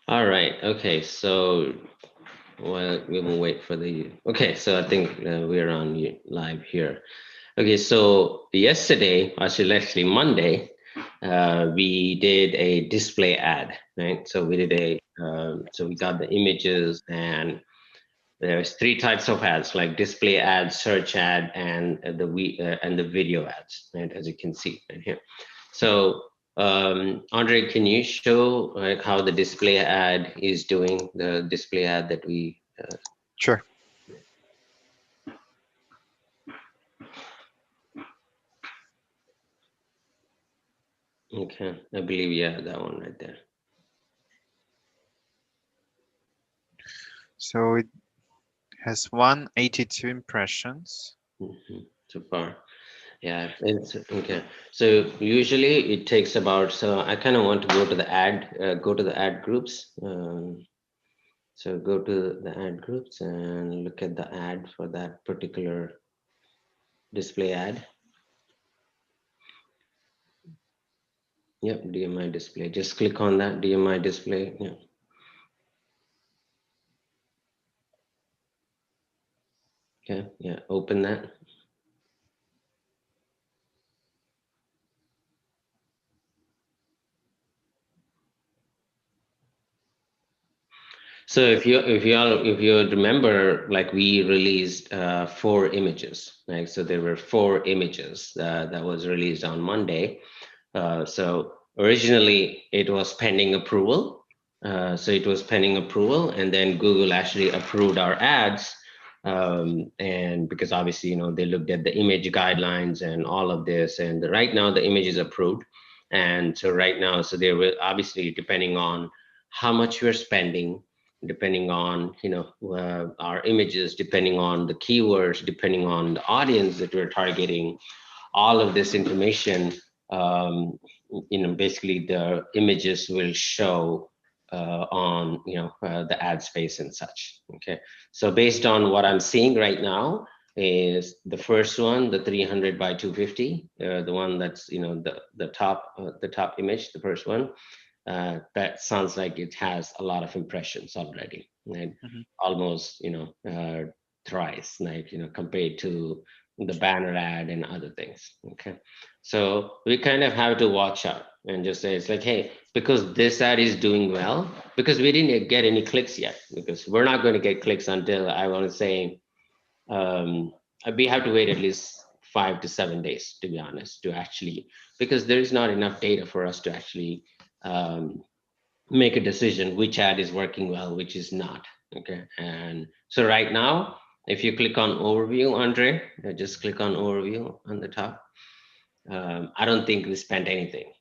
All right. Okay. So, well, we will wait for the. Okay. So I think we're on live here. Okay. So yesterday, actually Monday, we did a display ad, right? So we did a. So we got the images, and there's three types of ads, like display ads, search ad, and the video ads, right? As you can see right here. So, Andre, can you show like how the display ad is doing? The display ad that we. Sure. Okay, I believe yeah, that one right there. So it has 182 impressions. So far, yeah, it's okay. So usually it takes about. So I kind of want to go to the ad, go to the ad groups. So go to the ad groups and look at the ad for that particular display ad. Yep, DMI display. Just click on that DMI display. Yeah. Okay. Yeah. Open that. So if you remember, like we released 4 images, right? So there were 4 images that was released on Monday. So originally it was pending approval. So it was pending approval, and then Google actually approved our ads. And because obviously, they looked at the image guidelines and all of this, and right now the image is approved. And so right now, so they will obviously, depending on how much we're spending, depending on our images, depending on the keywords, depending on the audience that we're targeting, all of this information, basically the images will show on the ad space and such. Okay, so based on what I'm seeing right now is the first one, the 300 by 250, the one that's the top image, the first one, that sounds like it has a lot of impressions already, and Mhm. almost thrice, like compared to the banner ad and other things. Okay, so we kind of have to watch out and just say it's like, hey, because this ad is doing well, because we didn't get any clicks yet, because we're not going to get clicks until, I want to say, um, we have to wait at least 5 to 7 days, to be honest, to actually, because there is not enough data for us to actually um, make a decision which ad is working well, which is not. Okay, and so right now, if you click on overview, Andre, just click on overview on the top. I don't think we spent anything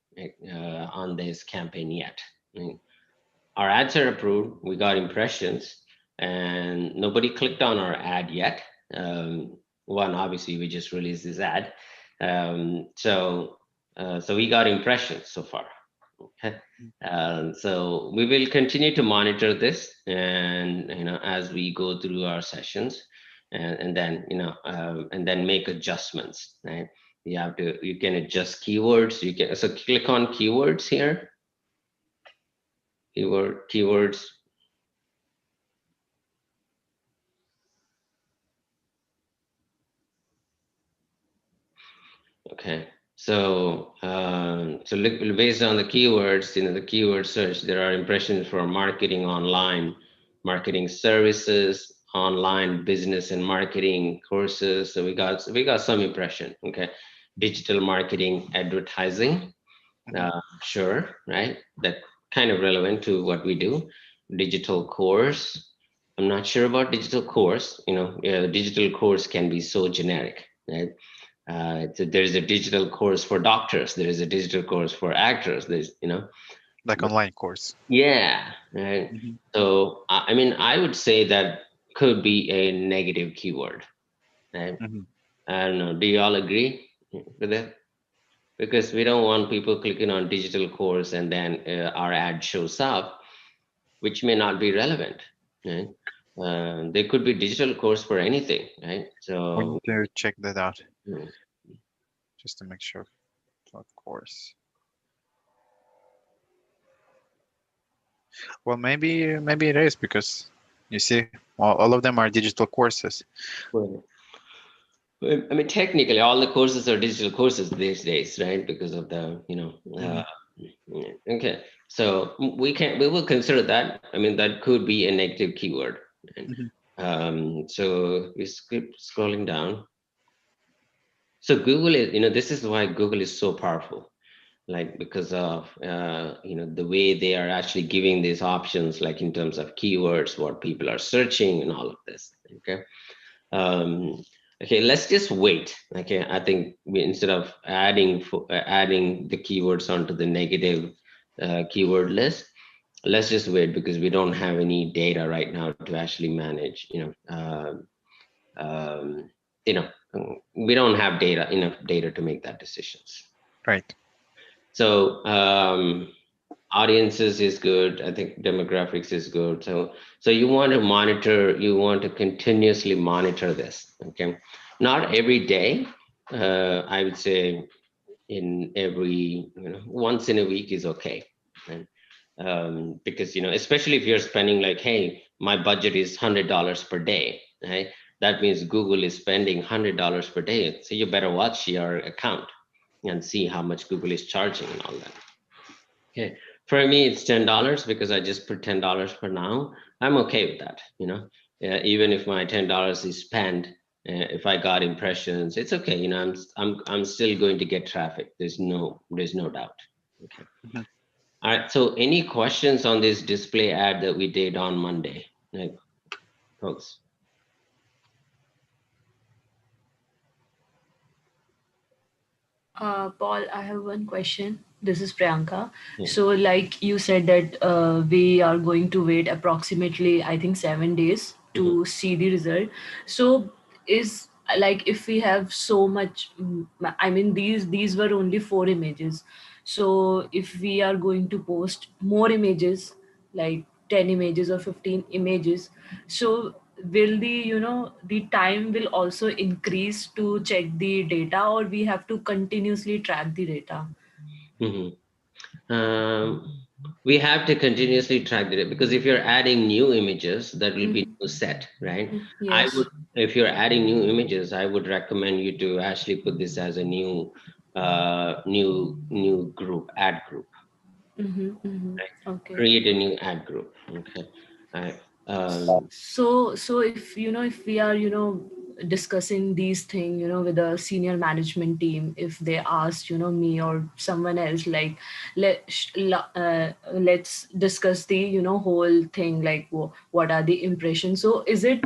on this campaign yet. I mean, our ads are approved, we got impressions, and nobody clicked on our ad yet. One, obviously, we just released this ad. So we got impressions so far. Okay. So we will continue to monitor this, and as we go through our sessions, and then and then make adjustments. Right? You can adjust keywords. You can so click on keywords here. Keywords. Okay. So so look, based on the keywords, the keyword search, there are impressions for marketing online, marketing services, online business and marketing courses. So we got some impression. Okay. Digital marketing, advertising. Mhm. Sure, right? That kind of relevant to what we do. Digital course. I'm not sure about digital course. Digital course can be so generic, right? So there's a digital course for doctors. There is a digital course for actors. Like online course. Yeah, right. Mhm. So I mean, I would say that could be a negative keyword, right? Mhm. I don't know. Do you all agree with that? Because we don't want people clicking on digital course and then our ad shows up, which may not be relevant, right? There could be digital course for anything, right? We So need to check that out mm, just to make sure. Of course. Well, maybe it is because you see, all of them are digital courses. Well, I mean, technically, all the courses are digital courses these days, right? Because of the, Hmm. yeah, okay. So we will consider that. I mean, that could be a negative keyword. And, Hmm. so we keep scrolling down. So Google is, this is why Google is so powerful, like because of, the way they are actually giving these options, like in terms of keywords, what people are searching and all of this. Okay. Um, okay, let's just wait. Okay, I think instead of adding the keywords onto the negative keyword list, let's just wait because we don't have any data right now to actually manage. Um, you know, we don't have enough data to make that decisions. Right. So audiences is good. I think demographics is good. So you want to monitor, you want to continuously monitor this. Okay, not every day. I would say in every, once in a week is okay. And because, especially if you're spending, like, hey, my budget is $100 per day, right? That means Google is spending $100 per day, so you better watch your account and see how much Google is charging and all that. Okay. For me, it's $10 because I just put $10 for now. I'm okay with that. Even if my $10 is spent, if I got impressions, it's okay. I'm still going to get traffic. There's no doubt. Okay. Hmm. All right. So, any questions on this display ad that we did on Monday, like, folks? Paul, I have one question. This is Priyanka. Yeah. So, like you said that we are going to wait approximately, I think, 7 days Mhm. to see the result. So, is like if we have so much, I mean, these were only 4 images. So, if we are going to post more images, like 10 images or 15 images, so will the time will also increase to check the data, or we have to continuously track the data? Mhm. Um, we have to continuously track it because if you're adding new images, that will be Mm-hmm. new set, right? I would, Yes. if you're adding new images, I would recommend you to actually put this as a new group, ad group, Mm-hmm. Mm-hmm. right? Okay. Create a new ad group. Okay. All right. Um, So if if we are discussing these things with the senior management team, if they ask me or someone else, like let's discuss the whole thing, like what are the impressions. So is it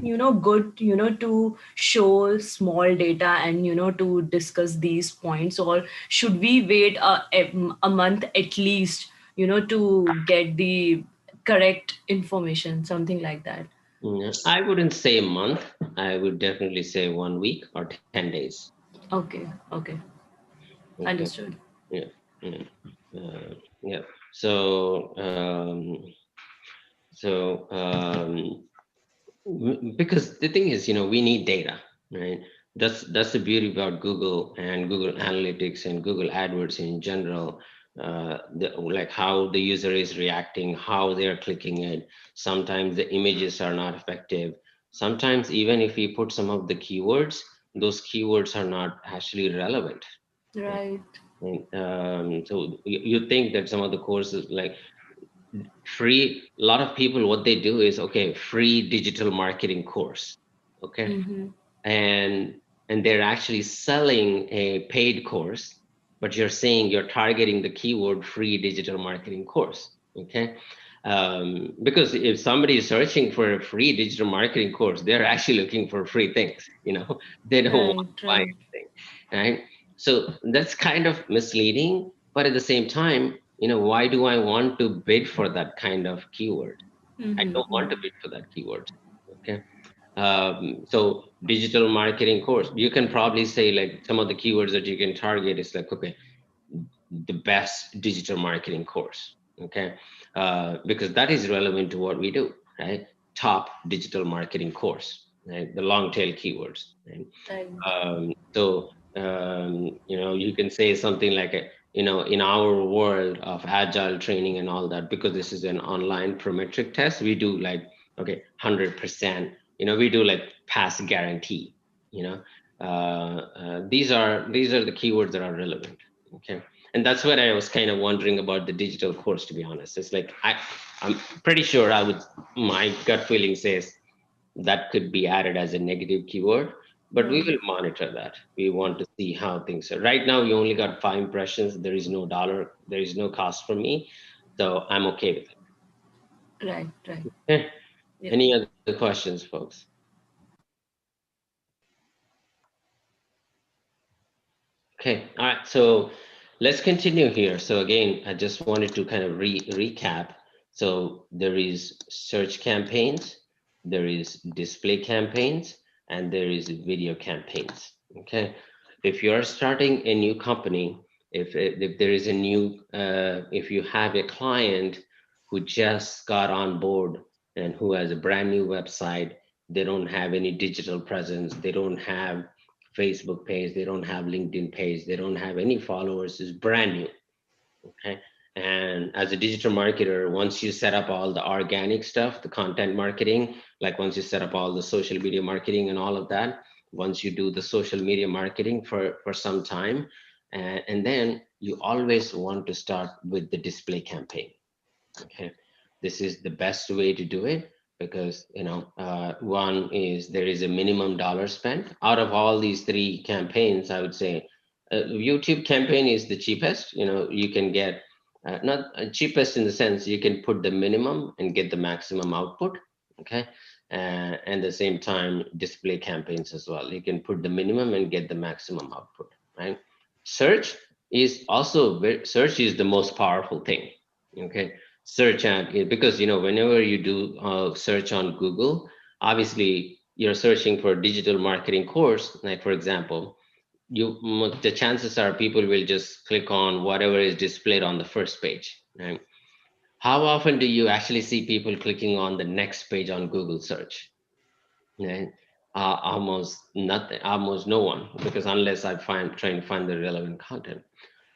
good to show small data and to discuss these points, or should we wait a month at least to get the correct information, something like that? yeah, I wouldn't say a month. I would definitely say 1 week or 10 days. Okay, okay, Okay. understood. Yeah. Yeah. Yeah. So, because the thing is, we need data, right? That's the beauty about Google and Google Analytics and Google AdWords in general. Like how the user is reacting, how they're clicking it. Sometimes the images are not effective. Sometimes even if we put some of the keywords, those keywords are not actually relevant. Right. And, so you think that some of the courses, like free, a lot of people, what they do is, okay, free digital marketing course. Okay. Mm-hmm. and and they're actually selling a paid course, but you're saying you're targeting the keyword free digital marketing course. Okay. Because if somebody is searching for a free digital marketing course, they're actually looking for free things. They don't want Right, to buy right. anything, right? So that's kind of misleading, but at the same time, why do I want to bid for that kind of keyword? I Mm-hmm. don't want to Mm-hmm. bid for that keyword. Okay. So digital marketing course, you can probably say, like, some of the keywords that you can target is like, okay, the best digital marketing course. Okay. Because that is relevant to what we do, right? Top digital marketing course, right? The long tail keywords, right? Right. So you can say something like in our world of agile training and all that, because this is an online prometric test, we do like, okay, 100%, we do like pass guarantee, you know, these are the keywords that are relevant. Okay. And that's what I was kind of wondering about the digital course, to be honest. It's like, I'm pretty sure my gut feeling says that could be added as a negative keyword, but we will monitor that. We want to see how things are. Right now, we only got 5 impressions. There is no dollar, there is no cost for me. So I'm okay with Right, right. it. Eh, Yep. any other questions, folks? Okay, all right. So let's continue here. So again, I just wanted to kind of recap. So there is search campaigns, there is display campaigns, and there is video campaigns. Okay, if you are starting a new company, if there is a new, if you have a client who just got on board and who has a brand new website, they don't have any digital presence, they don't have Facebook page, they don't have LinkedIn page, they don't have any followers, is brand new. Okay. And as a digital marketer, once you set up all the organic stuff, the content marketing, like once you set up all the social media marketing and all of that, once you do the social media marketing for some time, and then you always want to start with the display campaign. Okay, this is the best way to do it, because one is there is a minimum dollar spent. Out of all these three campaigns, I would say YouTube campaign is the cheapest. You can get, not cheapest in the sense you can put the minimum and get the maximum output. Okay, and the same time display campaigns as well, you can put the minimum and get the maximum output, right? Search is also search is the most powerful thing. Okay, search ad, because whenever you do search on Google, obviously you're searching for digital marketing course, like for example, the chances are people will just click on whatever is displayed on the first page, right? How often do you actually see people clicking on the next page on Google search, right? Almost nothing, almost no one, because unless I trying to find the relevant content.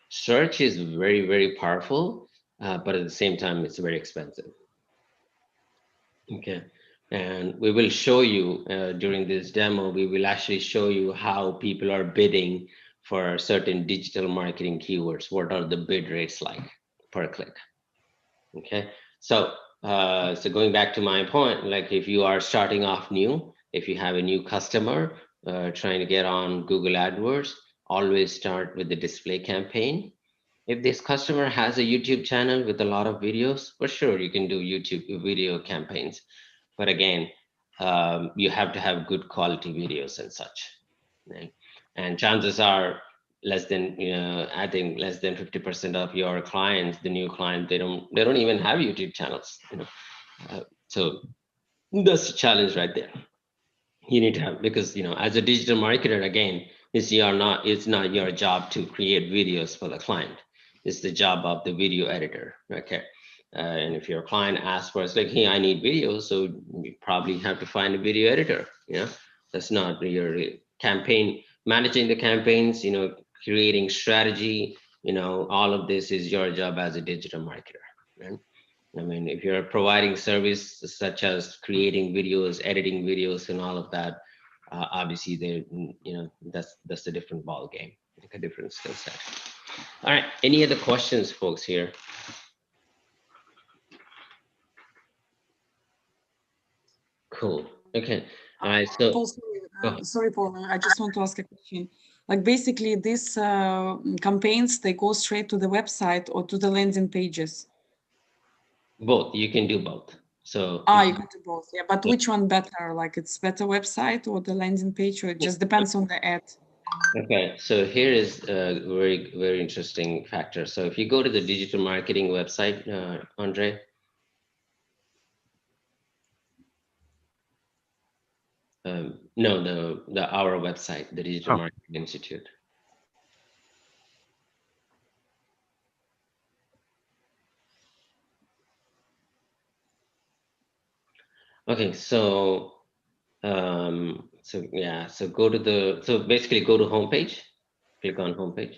Search is very, very powerful, but at the same time, it's very expensive. Okay. And we will show you during this demo, we will actually show you how people are bidding for certain digital marketing keywords. What are the bid rates like per click? Okay. So going back to my point, like if you are starting off new, if you have a new customer trying to get on Google AdWords, always start with the display campaign. If this customer has a YouTube channel with a lot of videos, for sure you can do YouTube video campaigns. But again, you have to have good quality videos and such. Right? And chances are I think less than 50% of your clients, the new client, they don't even have YouTube channels. So that's a challenge right there. You need to have, because as a digital marketer, again, it's not your job to create videos for the client. It's the job of the video editor. Okay. And if your client asks for, it's like, hey, I need videos, so you probably have to find a video editor. That's not your campaign managing the campaigns, creating strategy, all of this is your job as a digital marketer, right? I mean, if you're providing service such as creating videos, editing videos, and all of that, obviously, that's a different ball game, like a different skill set. All right. Any other questions, folks? Here. Cool. Okay. All right. So, Paul, sorry, Paul, I just want to ask a question. Like basically, these campaigns, they go straight to the website or to the landing pages? both. You can do both. So. You can do both. Yeah, but which one better? Like it's better website or the landing page, or it just depends on the ad? Okay, so here is a very, very interesting factor. So if you go to the digital marketing website, Andre, no, the our website, the Digital Oh, Marketing Institute. Okay, so yeah, so go to basically go to homepage, click on homepage.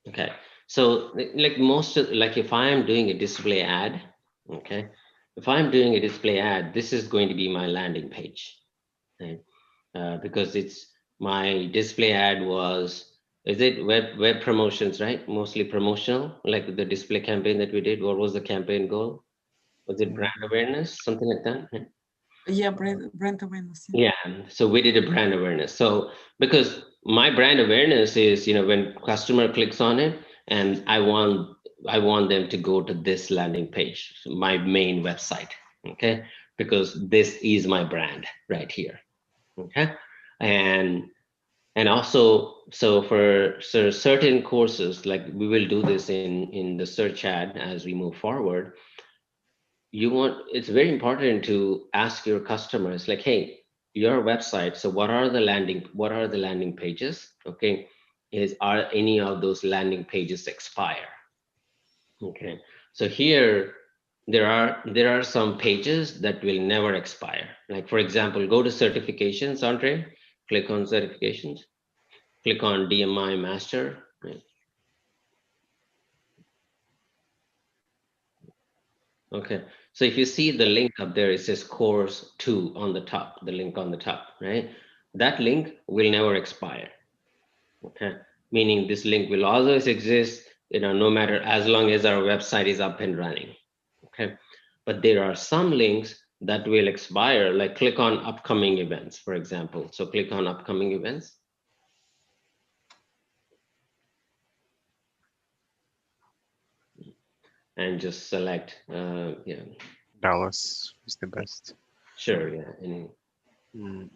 Okay, so like most of, like if I am doing a display ad, okay, if I'm doing a display ad, this is going to be my landing page, right? Because it's my display ad was, is it web promotions, right? Mostly promotional, like the display campaign that we did. What was the campaign goal? Was it brand awareness, something like that? Right? Yeah, brand awareness. Yeah. Yeah, so we did a brand awareness. So because my brand awareness is, when customer clicks on it, and I want them to go to this landing page, my main website, okay? Because this is my brand right here, okay? And also, so for certain courses, like we will do this in the search ad as we move forward, it's very important to ask your customers like, hey, your website, so what are the landing pages, okay, are any of those landing pages expire? Okay, so here there are some pages that will never expire. Like for example, go to certifications, Andre, click on certifications, click on DMI master, right? Okay, so if you see the link up there, it says course 2 on the top, the link on the top, right? That link will never expire, okay? Meaning this link will always exist, no matter, as long as our website is up and running, okay? But there are some links that will expire, like click on upcoming events, for example. So click on upcoming events. And just select, yeah, Dallas is the best. sure, yeah, any. Mm,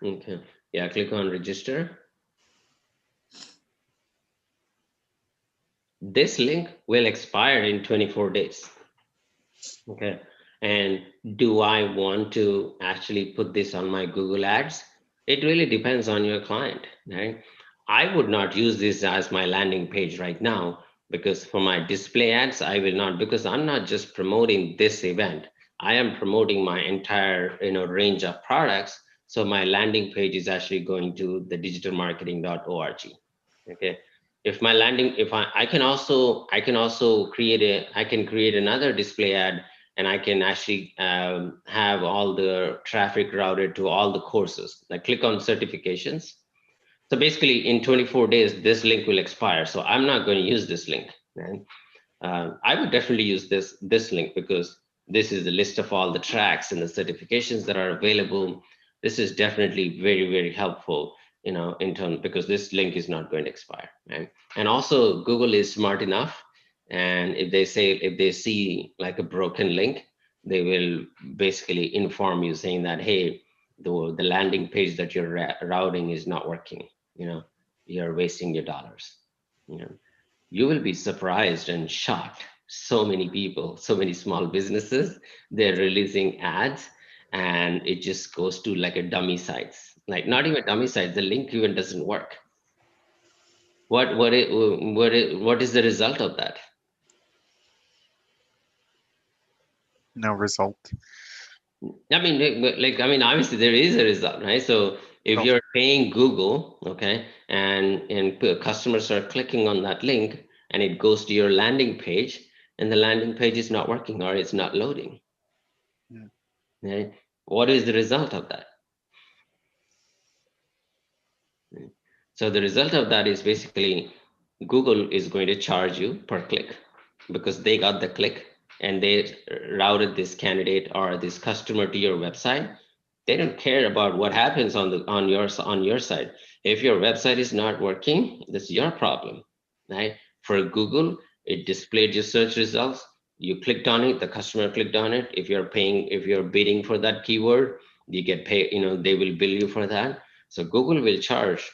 Okay, yeah, click on register. This link will expire in 24 days. Okay. And do I want to actually put this on my Google Ads? It really depends on your client, right? I would not use this as my landing page right now, because for my display ads, I will not, because I'm not just promoting this event. I am promoting my entire, range of products. So my landing page is actually going to the digitalmarketing.org. Okay. If my landing, if I can also create another display ad, and I can actually have all the traffic routed to all the courses. Like click on certifications. So basically in 24 days, this link will expire. So I'm not going to use this link. Right? I would definitely use this link, because this is the list of all the tracks and the certifications that are available. This is definitely very, very helpful, in terms, because this link is not going to expire. Right? And also Google is smart enough. And if they see like a broken link, they will basically inform you saying that, hey, the landing page that you're routing is not working. You're wasting your dollars. You know, you will be surprised and shocked. So many people, so many small businesses, they're releasing ads, and it just goes to like a dummy sites, like not even dummy sites. The link even doesn't work. What is the result of that? no result. I mean, obviously there is a result, right? So if Oh, you're paying Google, okay, and customers are clicking on that link, and it goes to your landing page, and the landing page is not working, or it's not loading, mm, right? What is the result of that? So the result of that is basically Google is going to charge you per click, because they got the click and they routed this candidate or this customer to your website. They don't care about what happens on your side. If your website is not working, that's your problem, right? For Google, it displayed your search results. You clicked on it, the customer clicked on it. If you're bidding for that keyword, you get paid, they will bill you for that. So Google will charge,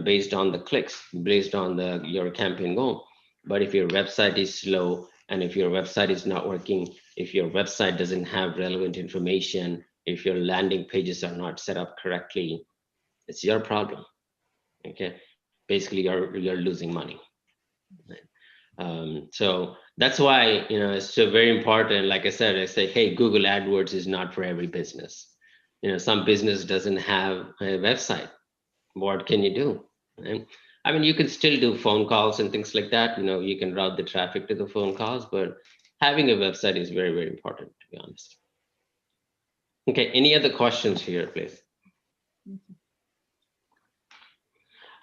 based on the clicks, based on your campaign goal. But if your website is slow, and if your website is not working, if your website doesn't have relevant information, if your landing pages are not set up correctly, it's your problem. Okay, basically you're losing money. So that's why, it's so very important. Like I said, I say, hey, Google AdWords is not for every business. Some business doesn't have a website. What can you do? Right? I mean, you can still do phone calls and things like that. You can route the traffic to the phone calls, but having a website is very, very important, to be honest. Okay, any other questions here, please?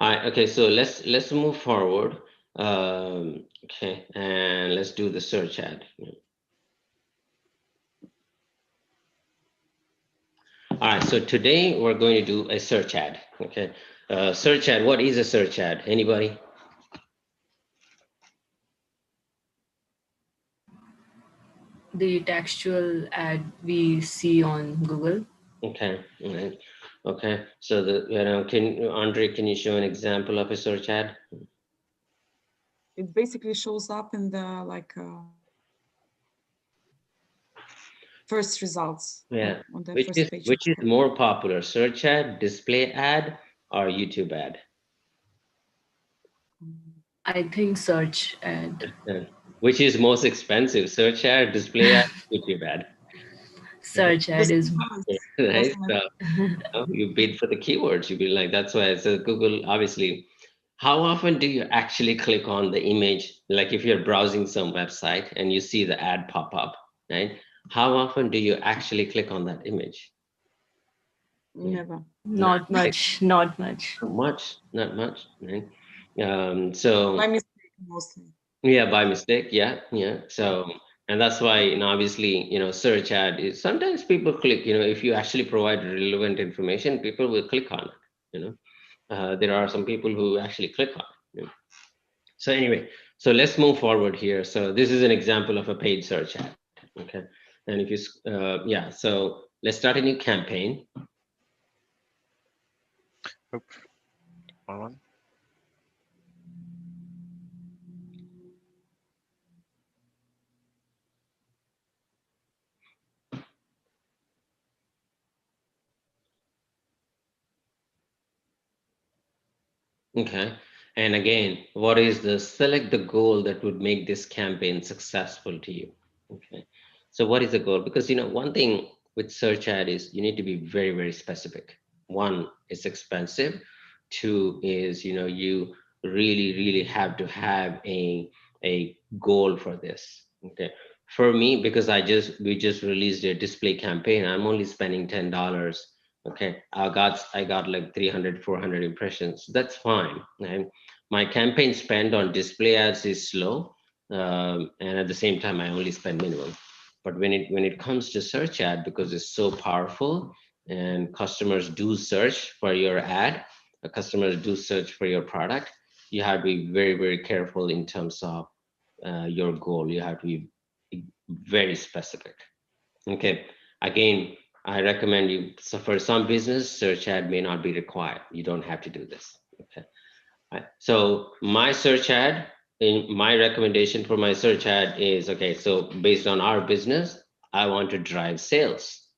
All right, okay, so let's move forward. Okay, and let's do the search ad. All right, so today we're going to do a search ad. Okay, search ad. What is a search ad? Anybody? The textual ad we see on Google. Okay, all right. Okay, so can Andre, can you show an example of a search ad? It basically shows up in the first results. Yeah, On the which first is page. which is more popular, search ad, display ad, or YouTube ad? I think search ad. Yeah. Which is most expensive, search ad, display ad, YouTube ad? Search ad is. Right? So you bid for the keywords. You be like, that's why. So Google, obviously, how often do you actually click on the image? Like if you're browsing some website and you see the ad pop up, right? How often do you actually click on that image? Never. Not much, not much. Not much, not much, right? So By mistake, mostly. yeah, by mistake, yeah, yeah. So and that's why, obviously, search ad is sometimes people click, if you actually provide relevant information, people will click on it, there are some people who actually click on it. So anyway, so let's move forward here. So this is an example of a paid search ad. Okay, and if you yeah, so let's start a new campaign. Oop. One. Okay, and again, what is the select the goal that would make this campaign successful to you? Okay, so what is the goal? Because one thing with search ad is you need to be very, very specific. One, it's expensive. Two is, you really, really have to have a goal for this. Okay, for me, because we just released a display campaign, I'm only spending $10. Okay, I got like 300, 400 impressions. That's fine. And my campaign spend on display ads is slow, and at the same time I only spend minimum. But when it comes to search ad, because it's so powerful and customers do search for your ad, customers do search for your product, you have to be very, very careful in terms of your goal. You have to be very specific. Okay, again, I recommend you. So for some business, search ad may not be required. You don't have to do this. Okay, right. So my search ad, in my recommendation for my search ad is, okay, so based on our business, I want to drive sales.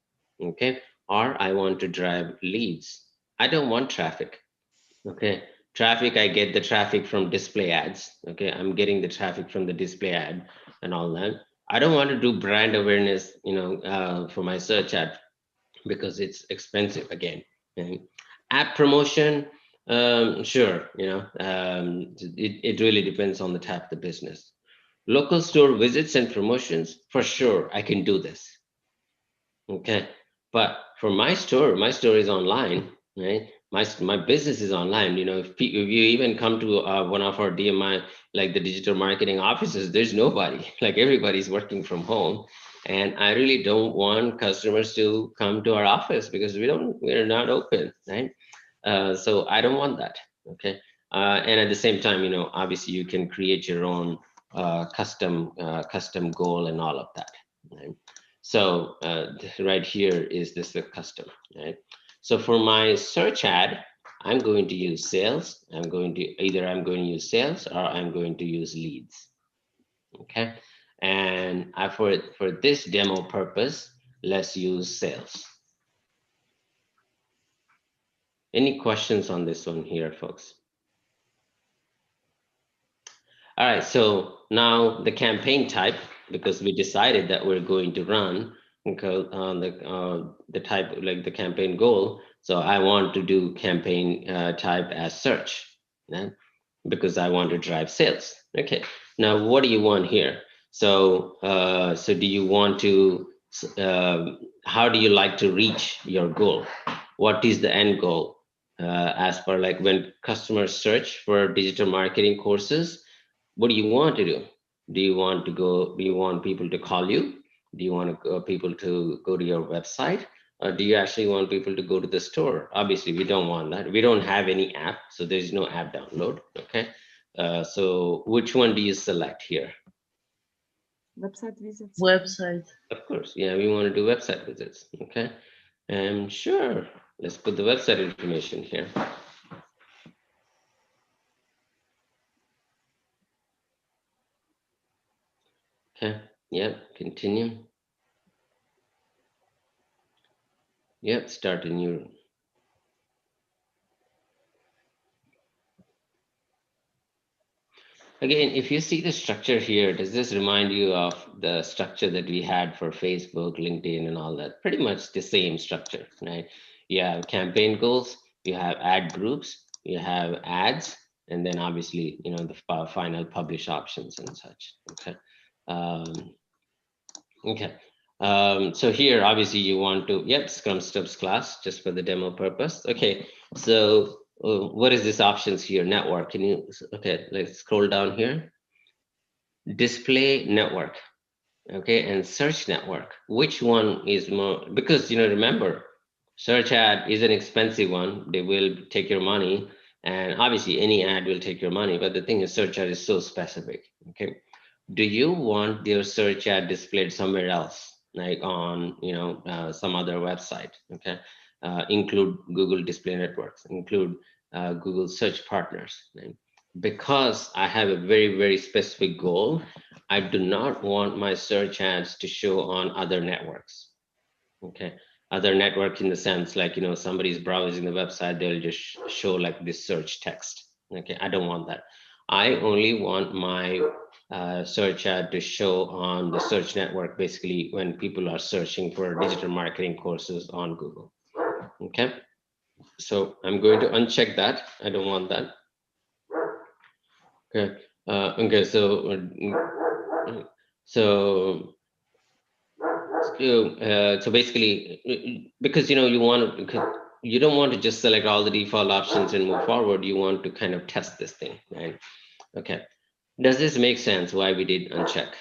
Okay, or I want to drive leads. I don't want traffic. Okay, traffic, I get the traffic from display ads. Okay, I'm getting the traffic from the display ad and all that. I don't want to do brand awareness, for my search ad because it's expensive again. And app promotion, sure, it really depends on the type of the business. Local store visits and promotions, for sure, I can do this. Okay, but for my store is online, right? My business is online. If you even come to one of our DMI, like the digital marketing offices, there's nobody. Like everybody's working from home, and I really don't want customers to come to our office because we're not open, right? So I don't want that. Okay, and at the same time, obviously you can create your own custom goal and all of that. Right? So right here is this the custom, right? So for my search ad, I'm going to use sales. I'm going to use sales or I'm going to use leads. Okay. And for this demo purpose, let's use sales. Any questions on this one here, folks? All right, so now the campaign type, because we decided that we're going to run the type, like the campaign goal. So I want to do campaign type as search, yeah, because I want to drive sales. Okay, now what do you want here? So so do you want to how do you like to reach your goal? What is the end goal? As per like when customers search for digital marketing courses, what do you want to do? Do you want to go, do you want people to call you? Do you want people to go to your website? Or do you actually want people to go to the store? Obviously, we don't want that. We don't have any app, so there's no app download. Okay. So which one do you select here? Website visits. Website. Of course, yeah, we want to do website visits. Okay. Sure. Let's put the website information here. Okay. Yep. Continue. Yep. Start a new. Again, if you see the structure here, does this remind you of the structure that we had for Facebook, LinkedIn, and all that? Pretty much the same structure, right? You have campaign goals, you have ad groups, you have ads, and then obviously, you know, the final publish options and such. Okay. Um, okay. So here, obviously, you want to, yep, Scrum Steps class just for the demo purpose. Okay. So what is this options here? Network. Can you, okay, let's scroll down here. Display network, okay, and search network. Which one is more, because, you know, remember, search ad is an expensive one. They will take your money, and obviously any ad will take your money, but the thing is search ad is so specific. Okay, do you want your search ad displayed somewhere else, like on, you know, some other website? Okay, include Google Display Networks, include Google Search Partners, right? Because I have a very, very specific goal, I do not want my search ads to show on other networks. Okay, other network in the sense like, you know, somebody's browsing the website, they'll just show like this search text. Okay, I don't want that. I only want my search ad to show on the search network, basically when people are searching for digital marketing courses on Google. Okay, so I'm going to uncheck that. I don't want that. Okay. Okay. So so basically, because, you know, you want to, you don't want to just select all the default options and move forward. You want to kind of test this thing, right? Okay. Does this make sense? Why we did uncheck?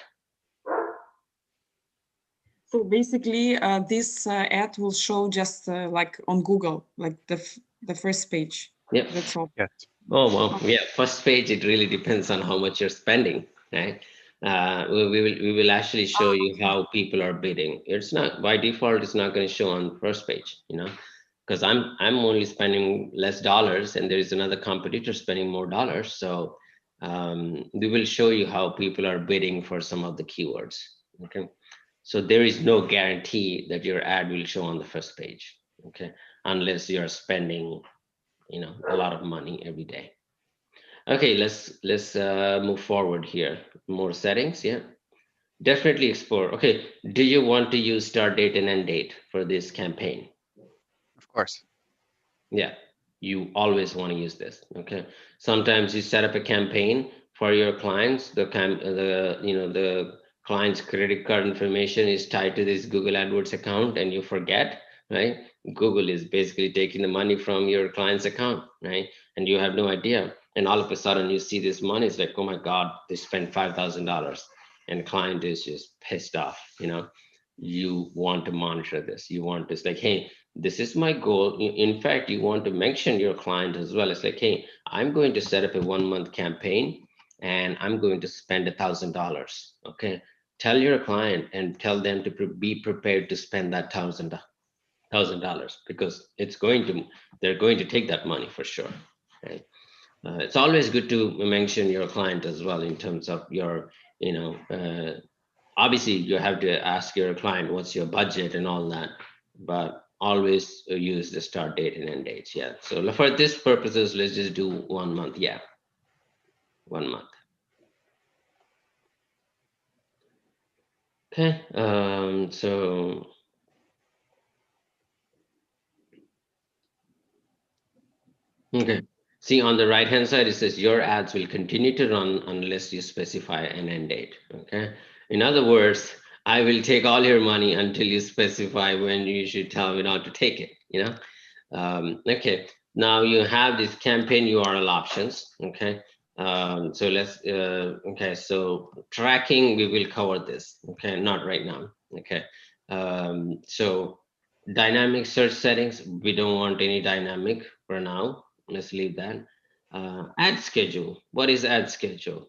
So basically, this ad will show just like on Google, like the first page. Yep. That's all. Yes. Oh, well, yeah. First page, it really depends on how much you're spending, right? We will actually show you how people are bidding. It's not by default. It's not going to show on first page, you know, because I'm only spending less dollars, and there is another competitor spending more dollars. So we will show you how people are bidding for some of the keywords. Okay, so there is no guarantee that your ad will show on the first page. Okay, unless you're spending, you know, a lot of money every day. Okay, let's move forward here. More settings, yeah. Definitely explore. Okay, do you want to use start date and end date for this campaign? Of course. Yeah, you always want to use this. Okay, sometimes you set up a campaign for your clients. The you know, the client's credit card information is tied to this Google AdWords account, and you forget, right? Google is basically taking the money from your client's account, right? And you have no idea. And all of a sudden, you see this money. It's like, oh my God, they spent $5,000, and the client is just pissed off. You know, you want to monitor this. You want to, it's like, hey, this is my goal. In fact, you want to mention your client as well. It's like, hey, I'm going to set up a 1 month campaign, and I'm going to spend $1,000. Okay, tell your client and tell them to be prepared to spend that $1,000, because it's going to, they're going to take that money for sure. Right? It's always good to mention your client as well in terms of your, you know, obviously you have to ask your client what's your budget and all that, but always use the start date and end dates. Yeah, so for this purposes, let's just do 1 month. Yeah, 1 month. Okay, so okay. See, on the right hand side, it says your ads will continue to run unless you specify an end date. Okay. In other words, I will take all your money until you specify when you should tell me not to take it, you know? Okay. Now you have this campaign URL options. Okay. So let's, okay. So tracking, we will cover this. Okay. Not right now. Okay. So dynamic search settings, we don't want any dynamic for now. Let's leave that. Ad schedule. What is ad schedule?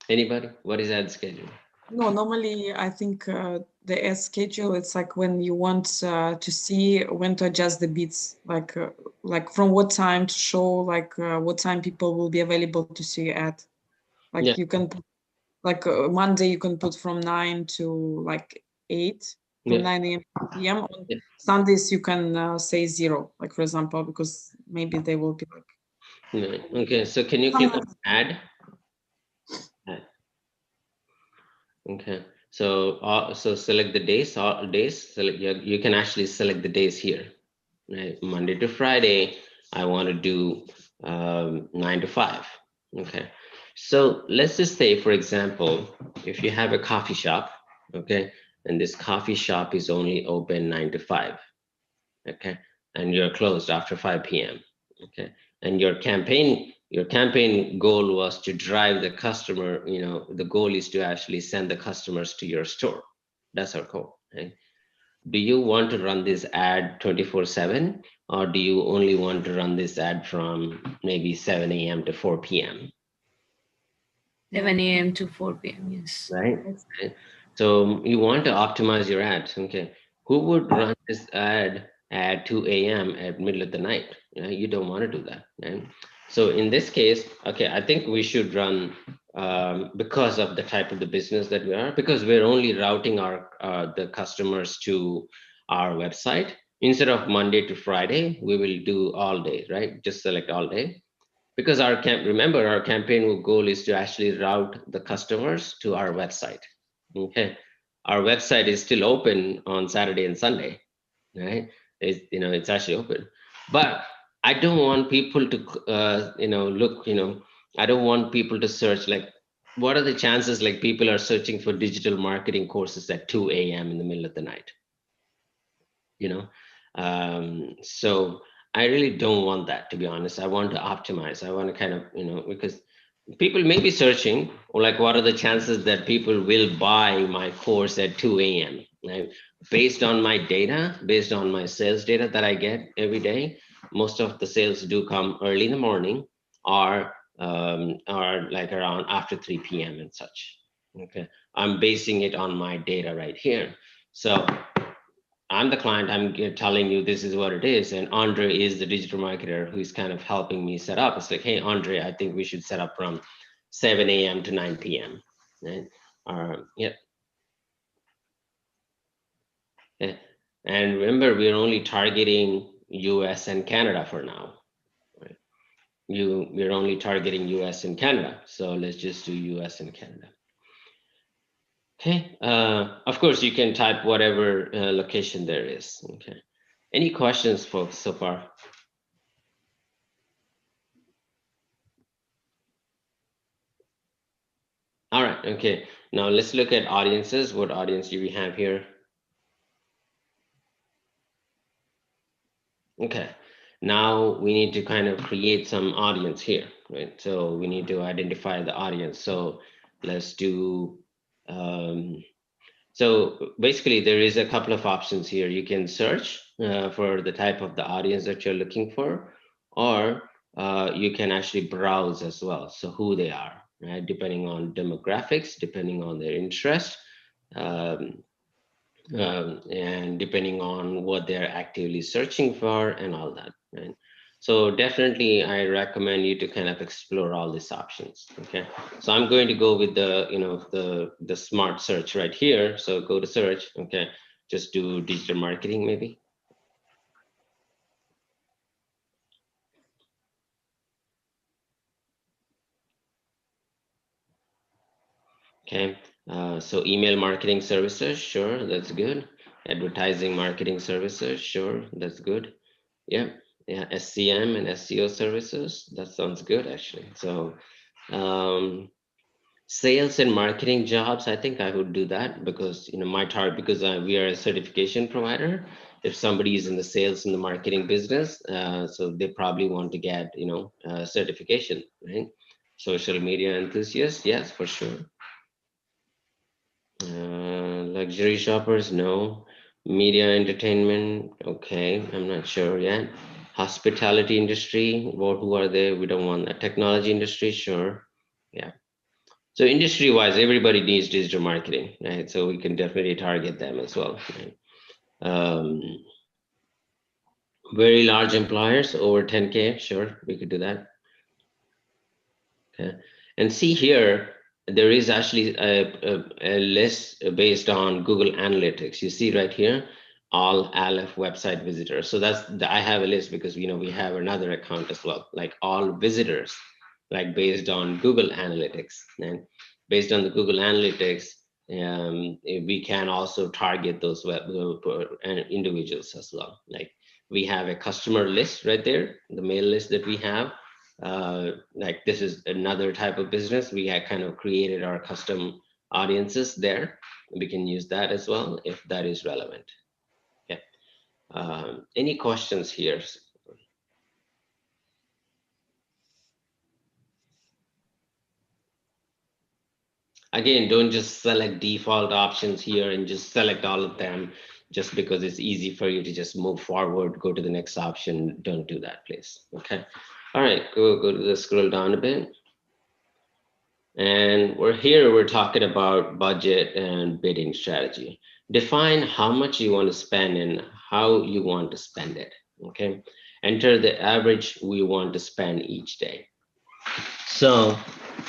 Anybody? What is ad schedule? No, normally I think the ad schedule, it's like when you want to see when to adjust the bits, like from what time to show, like what time people will be available to see your ad. Like Yeah. you can put, like Monday you can put from 9 to like 8, from Yeah. 9 a.m. to p.m. On Yeah. Sundays you can say 0, like for example, because maybe they will be like. Yeah. Okay. So can you click on add? Add. Okay. So select the days. All days. Select. You can actually select the days here. Right. Monday to Friday. I want to do 9 to 5. Okay. So let's just say, for example, if you have a coffee shop, okay, and this coffee shop is only open 9 to 5, okay, and you're closed after 5 p.m., okay, and your campaign goal was to drive the customer, the goal is to actually send the customers to your store. That's our goal, right? Do you want to run this ad 24/7, or do you only want to run this ad from maybe 7 a.m. to 4 p.m.? 7 a.m. to 4 p.m. Yes. Right? Right. So you want to optimize your ads. Okay. Who would run this ad at 2 a.m. at middle of the night? You don't want to do that. Right? So in this case, okay, I think we should run because of the type of the business that we are, because we're only routing our the customers to our website. Instead of Monday to Friday, we will do all day, right? Just select all day, because remember, our campaign goal is to actually route the customers to our website. Okay, our website is still open on Saturday and Sunday, right? It's actually open, but I don't want people to look, I don't want people to search, like, what are the chances like people are searching for digital marketing courses at 2 a.m. in the middle of the night, you know so I really don't want that, to be honest. I want to optimize. I want to kind of, because people may be searching, or like, what are the chances that people will buy my course at 2 a.m., right? Based on my data, based on my sales data that I get every day, most of the sales do come early in the morning, or like around after 3 p.m. and such. Okay, I'm basing it on my data right here. So I'm the client, I'm telling you this is what it is. And Andre is the digital marketer who's kind of helping me set up. It's like, hey, Andre, I think we should set up from 7 a.m. to 9 p.m. Right? Yeah. Yeah. And remember, we're only targeting US and Canada for now. Right? We're only targeting US and Canada. So let's just do US and Canada. Okay. Of course, you can type whatever location there is. Okay. Any questions, folks, so far? All right, okay. Now let's look at audiences. What audience do we have here? Okay, now we need to kind of create some audience here, right? So we need to identify the audience. So let's do, so basically there is a couple of options here. You can search for the type of the audience that you're looking for, or you can actually browse as well. So who they are, right? Depending on demographics, depending on their interest. Um, and depending on what they're actively searching for and all that, right? So definitely I recommend you to kind of explore all these options. Okay, so I'm going to go with the smart search right here. So go to search. Okay, just do digital marketing maybe. Okay, so email marketing services, sure, that's good. Advertising marketing services, sure, that's good. Yeah, yeah, SCM and SEO services, that sounds good actually. So sales and marketing jobs, I think I would do that because my target, because we are a certification provider. If somebody is in the sales and the marketing business, so they probably want to get certification, right? Social media enthusiast, yes, for sure. Luxury shoppers, no. Media entertainment, okay, I'm not sure yet. Hospitality industry, who are they? We don't want that. Technology industry, sure. Yeah. So industry wise, everybody needs digital marketing, right? So we can definitely target them as well. Right? Um, very large employers over 10K, sure, we could do that. Okay. And see here, there is actually a list based on Google Analytics. You see right here, all Aleph website visitors. So I have a list because we have another account as well, like all visitors, like based on Google Analytics. And based on the Google Analytics, we can also target those individuals as well. Like we have a customer list right there, the mail list that we have. Like this is another type of business. We have kind of created our custom audiences there. We can use that as well if that is relevant. Okay. Any questions here? Again, don't just select default options here and just select all of them just because it's easy for you to just move forward, go to the next option. Don't do that, please. Okay. All right, go to the scroll down a bit. And we're talking about budget and bidding strategy. Define how much you want to spend and how you want to spend it. Okay. Enter the average we want to spend each day. So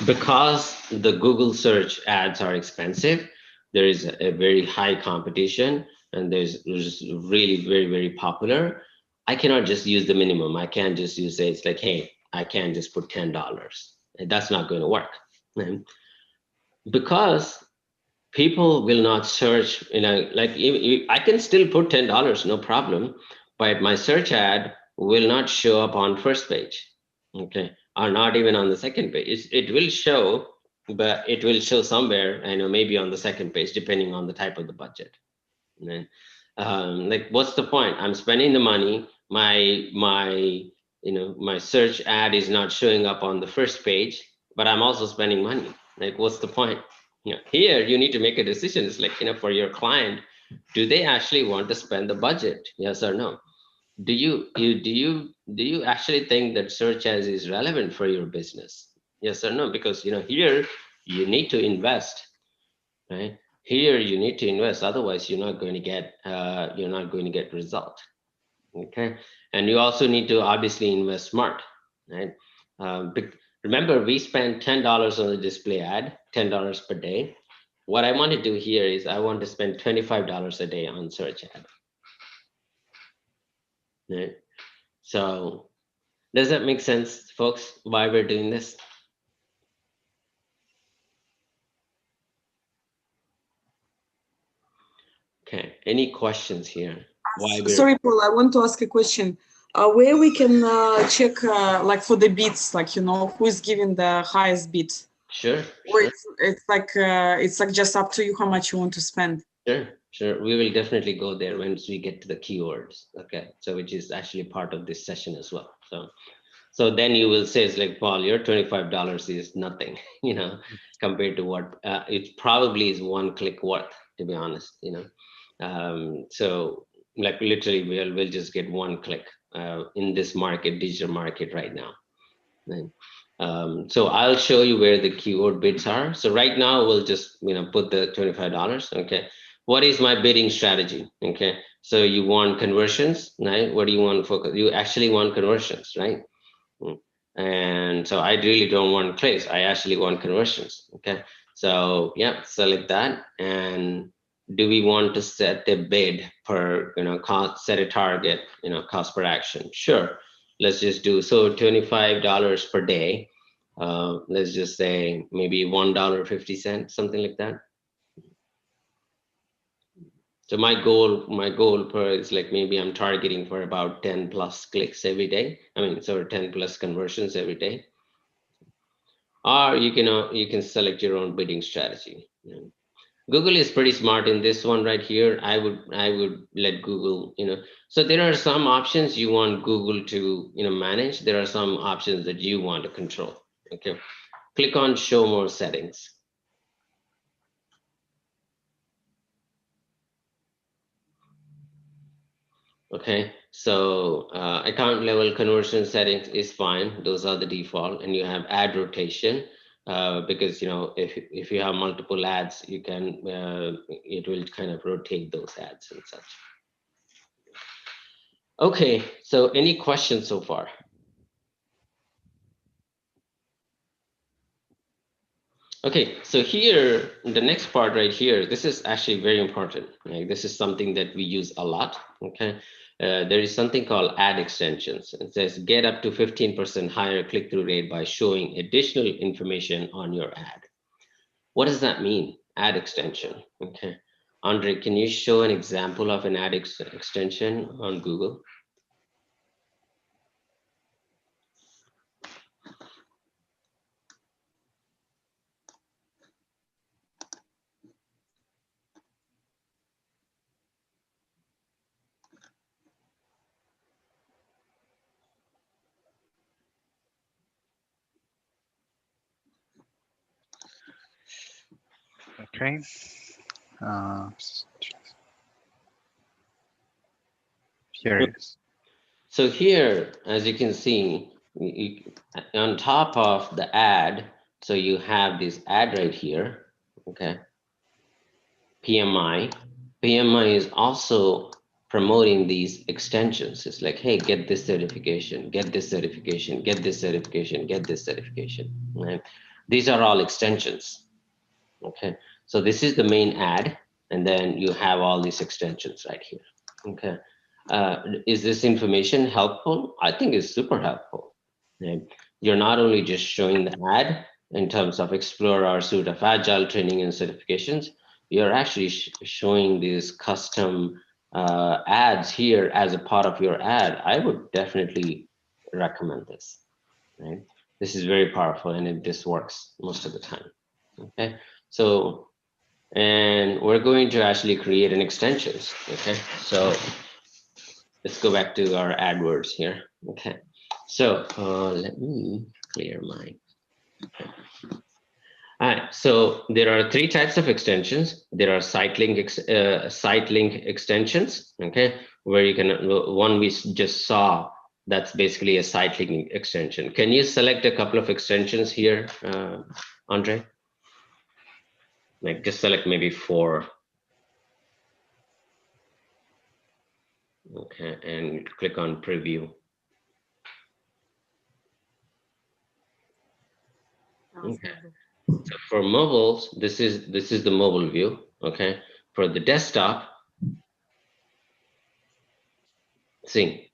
because the Google search ads are expensive, there is a very high competition and there's really very, very popular. I cannot just use the minimum. I can't just use it's like, hey, I can't just put $10. That's not going to work. Because people will not search, like I can still put $10, no problem, but my search ad will not show up on first page, okay, or not even on the second page. It will show, but it will show somewhere, maybe on the second page, depending on the type of the budget. And like, what's the point? I'm spending the money. My search ad is not showing up on the first page, but I'm also spending money. Like, what's the point? Here you need to make a decision. It's like, for your client, do they actually want to spend the budget? Yes or no? Do you actually think that search ads is relevant for your business? Yes or no? Because here you need to invest, right? Here you need to invest, otherwise you're not going to get result. Okay. And you also need to obviously invest smart, right? Remember, we spend $10 on the display ad, $10 per day. What I want to do here is I want to spend $25 a day on search ad. Right? So does that make sense, folks, why we're doing this? Okay, any questions here? Sorry, Paul, I want to ask a question. Where we can check, like for the bids, like who is giving the highest bid? Sure. Or it's like just up to you how much you want to spend. Sure. We will definitely go there once we get to the keywords. Okay, so which is actually part of this session as well. So then you will say, it's like, Paul, your $25 is nothing, compared to what it probably is one click worth, to be honest. So like literally we'll just get one click in this market, digital market right now. Right? So I'll show you where the keyword bids are. So right now we'll just put the $25. Okay, what is my bidding strategy? Okay, so you want conversions, right? What do you want to focus? You actually want conversions, right? And so I really don't want clicks. I actually want conversions. Okay, so yeah, select that. And do we want to set a bid per cost, set a target, cost per action? Sure, let's just do so $25 per day. let's just say maybe $1.50, something like that. So my goal per is like maybe I'm targeting for about 10 plus clicks every day. I mean, so 10 plus conversions every day. Or you can select your own bidding strategy. Google is pretty smart in this one right here. I would let Google, so there are some options you want Google to, manage. There are some options that you want to control. Okay. Click on show more settings. Okay, so account level conversion settings is fine. Those are the default, and you have ad rotation because if you have multiple ads, you can it will kind of rotate those ads and such. Okay, so any questions so far? Okay, so here, the next part right here, this is actually very important. Like, this is something that we use a lot, okay? There is something called ad extensions. It says get up to 15% higher click-through rate by showing additional information on your ad. What does that mean, ad extension? Okay, Andre, can you show an example of an ad extension on Google? Okay. Here it is. So here, as you can see, on top of the ad, so you have this ad right here, okay? PMI. PMI is also promoting these extensions. It's like, hey, get this certification, get this certification, get this certification, get this certification, right? These are all extensions, okay? So this is the main ad, and then you have all these extensions right here, okay? Is this information helpful? I think it's super helpful. Right? You're not only just showing the ad in terms of explore our suite of agile training and certifications, you're actually showing these custom ads here as a part of your ad. I would definitely recommend this. Right? This is very powerful, and this works most of the time. Okay, so and we're going to actually create an extensions. Okay, so let's go back to our AdWords here. Okay, so let me clear my. Okay. All right, so there are three types of extensions. There are site link extensions, okay, where you can, one we just saw, that's basically a site link extension. Can you select a couple of extensions here, Andre? Like just select maybe 4. Okay, and click on preview. Okay. So for mobiles, this is the mobile view. Okay. For the desktop, see,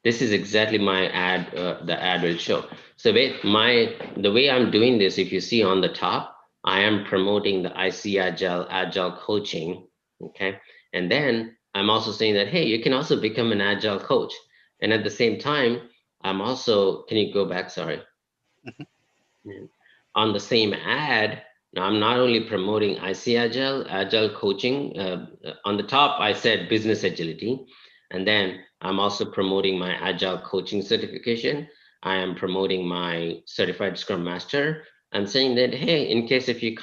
this is exactly my ad. The ad will show. So the way I'm doing this, if you see on the top, I am promoting the IC Agile coaching. Okay. And then I'm also saying that, hey, you can also become an Agile coach. And at the same time, I'm also, can you go back? Sorry. Yeah. On the same ad, now I'm not only promoting IC Agile coaching. On the top, I said business agility. And then I'm also promoting my Agile coaching certification. I am promoting my certified Scrum Master. I'm saying that, hey, in case if you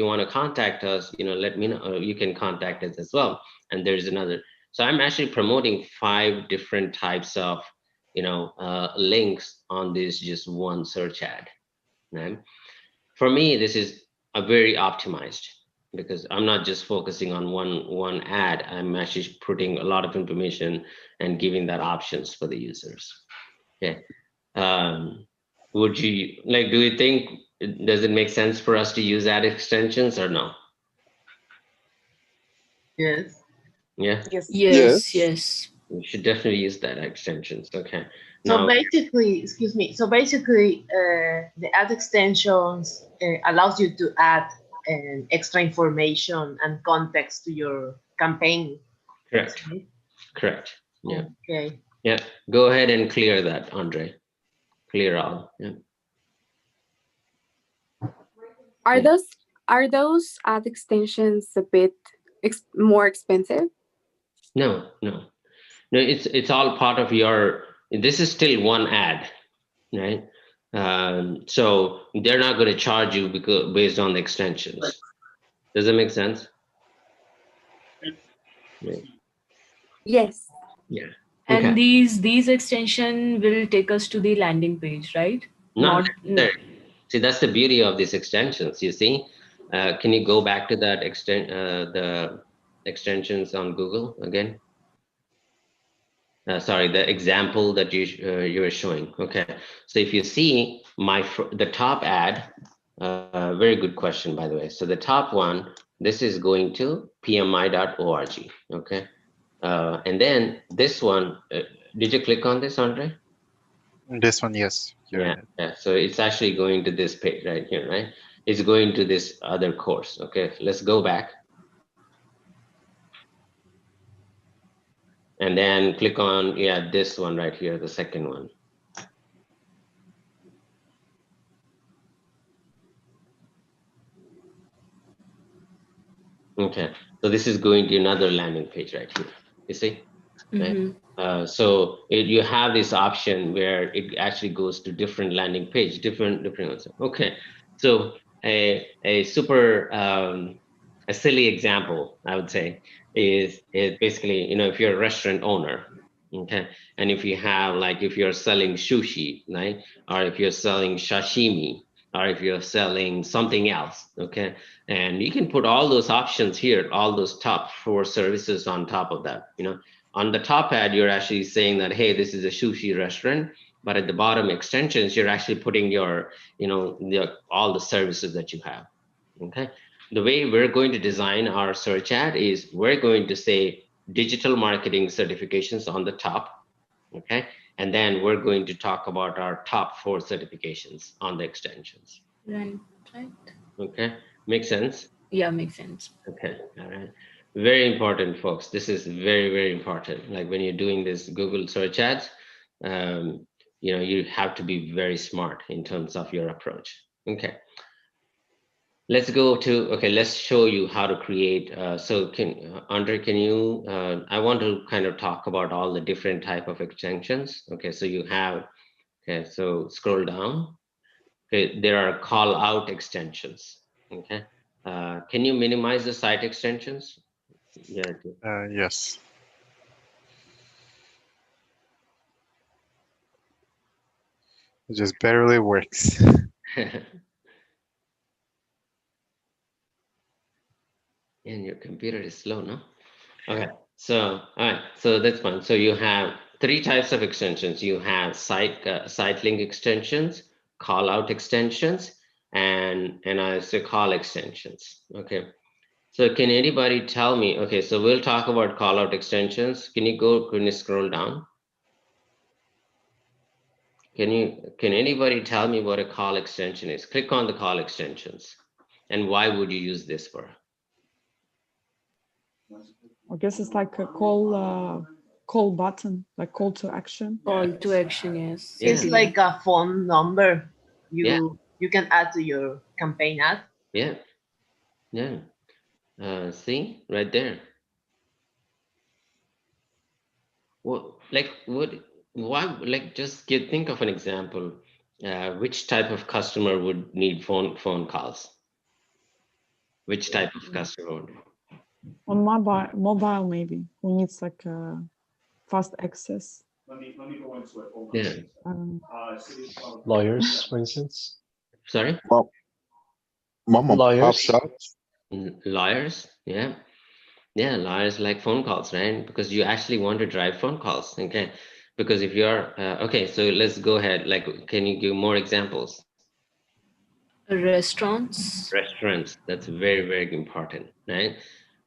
want to contact us, let me know. You can contact us as well. And there's another. So I'm actually promoting 5 different types of, links on this just one search ad. Right? For me, this is a very optimized, because I'm not just focusing on one ad. I'm actually putting a lot of information and giving that options for the users. Okay. Would you like? Do you think, does it make sense for us to use ad extensions or no? Yes. Yeah. Yes. Yes, yes. We should definitely use that extensions. Okay. So Now, basically, excuse me. So basically, the ad extensions allows you to add extra information and context to your campaign. correct, Right? correct. Yeah, Okay. yeah. Go ahead and clear that, Andre. Clear all. Yeah. Are Yeah. those ad extensions a bit more expensive? No, no, no. It's all part of your. This is still one ad, right? So they're not going to charge you because based on the extensions. Does that make sense? Yeah. Yes. Yeah. And Okay. these extension will take us to the landing page, right? Not No. necessarily. See, that's the beauty of these extensions. You see, can you go back to that the extensions on Google again? Sorry, the example that you were showing. Okay, so if you see the top ad, very good question, by the way. So the top one, this is going to pmi.org. Okay, and then this one, did you click on this, Andre? This one, yes. You're Yeah, right. yeah. So it's actually going to this page right here, right? It's going to this other course. Okay, let's go back and then click on, yeah, this one right here, the second one. Okay, so this is going to another landing page right here. You see, right? So you have this option where it actually goes to different landing page, different ones. Okay, so a super a silly example I would say is basically, if you're a restaurant owner, okay, and if you have, like, if you're selling sushi, right, or if you're selling sashimi, or if you're selling something else, okay, and you can put all those options here, all those top 4 services on top of that. On the top ad, you're actually saying that, hey, this is a sushi restaurant, but at the bottom extensions, you're actually putting your, all the services that you have. Okay. The way we're going to design our search ad is we're going to say digital marketing certifications on the top. Okay. And then we're going to talk about our top 4 certifications on the extensions. Right. Okay. Make sense? Yeah, makes sense. Okay. All right. Very important, folks. This is very, very important. Like when you're doing this Google search ads, you have to be very smart in terms of your approach. Okay. Let's go to, okay, let's show you how to create. So Andre, can you, I want to kind of talk about all the different type of extensions. Okay, so you have, okay, so scroll down. Okay, there are call out extensions. Okay, can you minimize the site extensions? Yeah. Yes. It just barely works. And your computer is slow, no? Okay, so all right, so that's fine. So you have 3 types of extensions. You have site link extensions, call out extensions, and I say call extensions. Okay, so can anybody tell me? Okay, so we'll talk about call out extensions. Can you scroll down? Can anybody tell me what a call extension is? Click on the call extensions, and why would you use this for? I guess it's like a call button, like call to action. Call to action, yes. Yeah. It's like a phone number Yeah. you can add to your campaign ad. Yeah, yeah. See right there. Well, like why, like, just think of an example. Which type of customer would need phone calls? Which type of customer would? On mobile maybe, who needs like fast access. Yeah. Lawyers, for instance. Sorry? Mom and pop Lawyers. shops. Lawyers, yeah. Yeah, lawyers like phone calls, right? Because you actually want to drive phone calls, okay? Because if you're, okay, so let's go ahead. Like, can you give more examples? Restaurants. Restaurants, that's very, very important, right?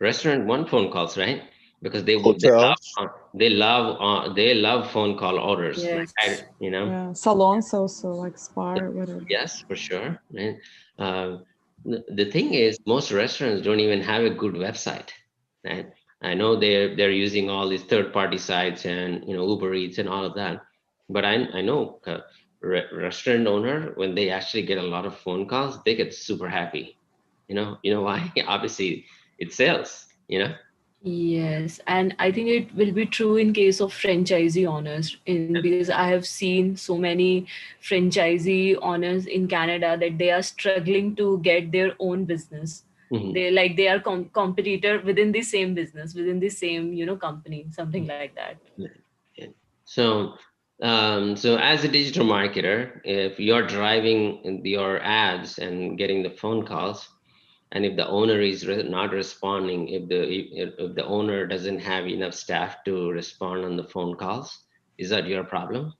Restaurant want phone calls, right? Because they Hotels. love, they love phone call orders. Like Yes. Yeah, salons also, like spa, whatever. Yes, for sure. Right? The thing is, most restaurants don't even have a good website. Right? I know they're using all these third-party sites and Uber Eats and all of that, but I know restaurant owner, when they actually get a lot of phone calls, they get super happy. You know why? Obviously, it sells. Yes, and I think it will be true in case of franchisee owners in because I have seen so many franchisee owners in Canada that they are struggling to get their own business. Mhm. They are competitor within the same business, within the same, company, something like that. Yeah. Yeah. So, so as a digital marketer, if you're driving your ads and getting the phone calls, and if the owner is not responding, if the owner doesn't have enough staff to respond on the phone calls, is that your problem?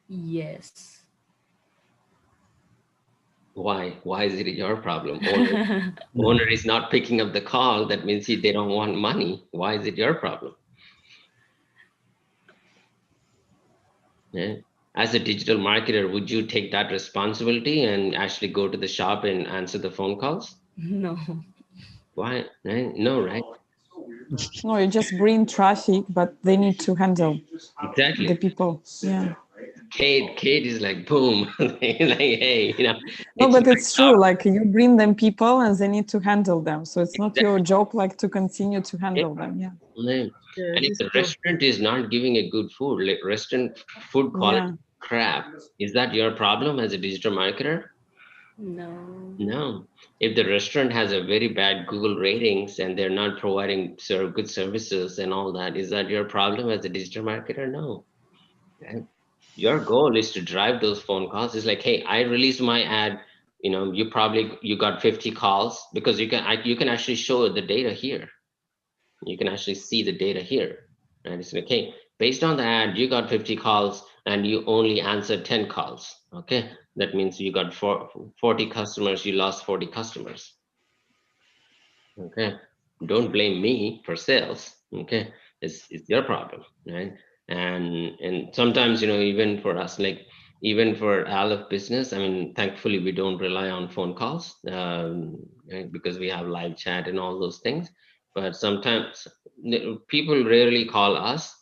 Yes. Why? Why is it your problem? Owner is not picking up the call. That means they don't want money. Why is it your problem? Yeah. As a digital marketer, would you take that responsibility and actually go to the shop and answer the phone calls? No. Why? Right? No, right? No, you just bring traffic, but they need to handle the Exactly. people. Yeah. Kate is like, boom, like, hey, No, it's but my it's job. true. Like you bring them people and they need to handle them. So it's not your Exactly. job like to continue to Yeah. handle them. Yeah. Yeah. Yes, And if it's the true. restaurant is not giving a good food, like restaurant food quality Yeah. crap, is that your problem as a digital marketer? No. No. If the restaurant has a very bad Google ratings and they're not providing good services and all that, is that your problem as a digital marketer? No. Right? Your goal is to drive those phone calls. It's like, hey, I released my ad. You got 50 calls because you can actually show the data here. You can actually see the data here. And it's like, okay, based on the ad, you got 50 calls and you only answered 10 calls. Okay, that means you got 40 customers, you lost 40 customers. Okay, don't blame me for sales. Okay, it's your problem, right? And sometimes, even for us, like even for Aleph business, I mean, thankfully we don't rely on phone calls, right, because we have live chat and all those things. But sometimes people rarely call us.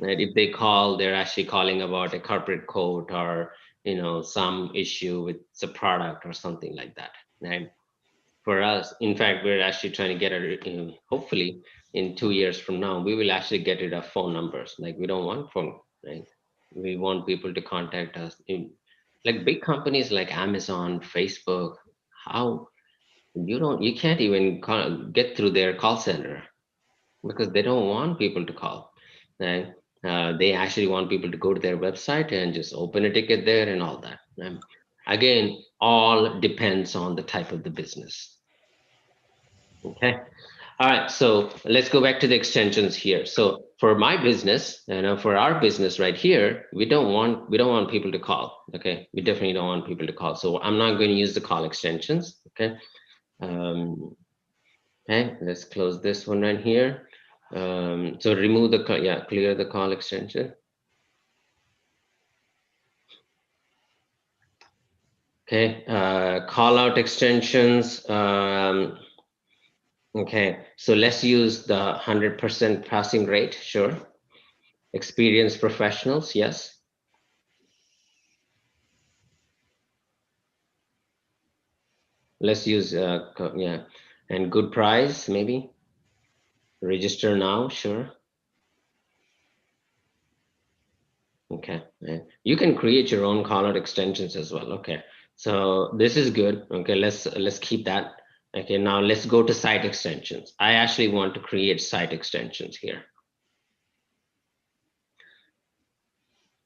Right? If they call, they're actually calling about a corporate code or some issue with the product or something like that, right? For us, in fact, we're actually trying to get it, hopefully in 2 years from now, we will actually get rid of phone numbers. Like we don't want phone, right? We want people to contact us like big companies like Amazon, Facebook. How you can't even get through their call center because they don't want people to call, right? They actually want people to go to their website and just open a ticket there and all that. Again, all depends on the type of the business. Okay. All right. So let's go back to the extensions here. So for my business, for our business right here, we don't want people to call. Okay. We definitely don't want people to call. So I'm not going to use the call extensions. Okay. Um, okay. Let's close this one right here. So remove the clear the call extension. Okay. Call out extensions. Okay. So let's use the 100% passing rate. Sure. Experienced professionals, yes. Let's use yeah, and good price maybe. Register now, sure. Okay, yeah. You can create your own call out extensions as well. Okay, so this is good. Okay, let's keep that. Okay, now let's go to site extensions. I actually want to create site extensions here.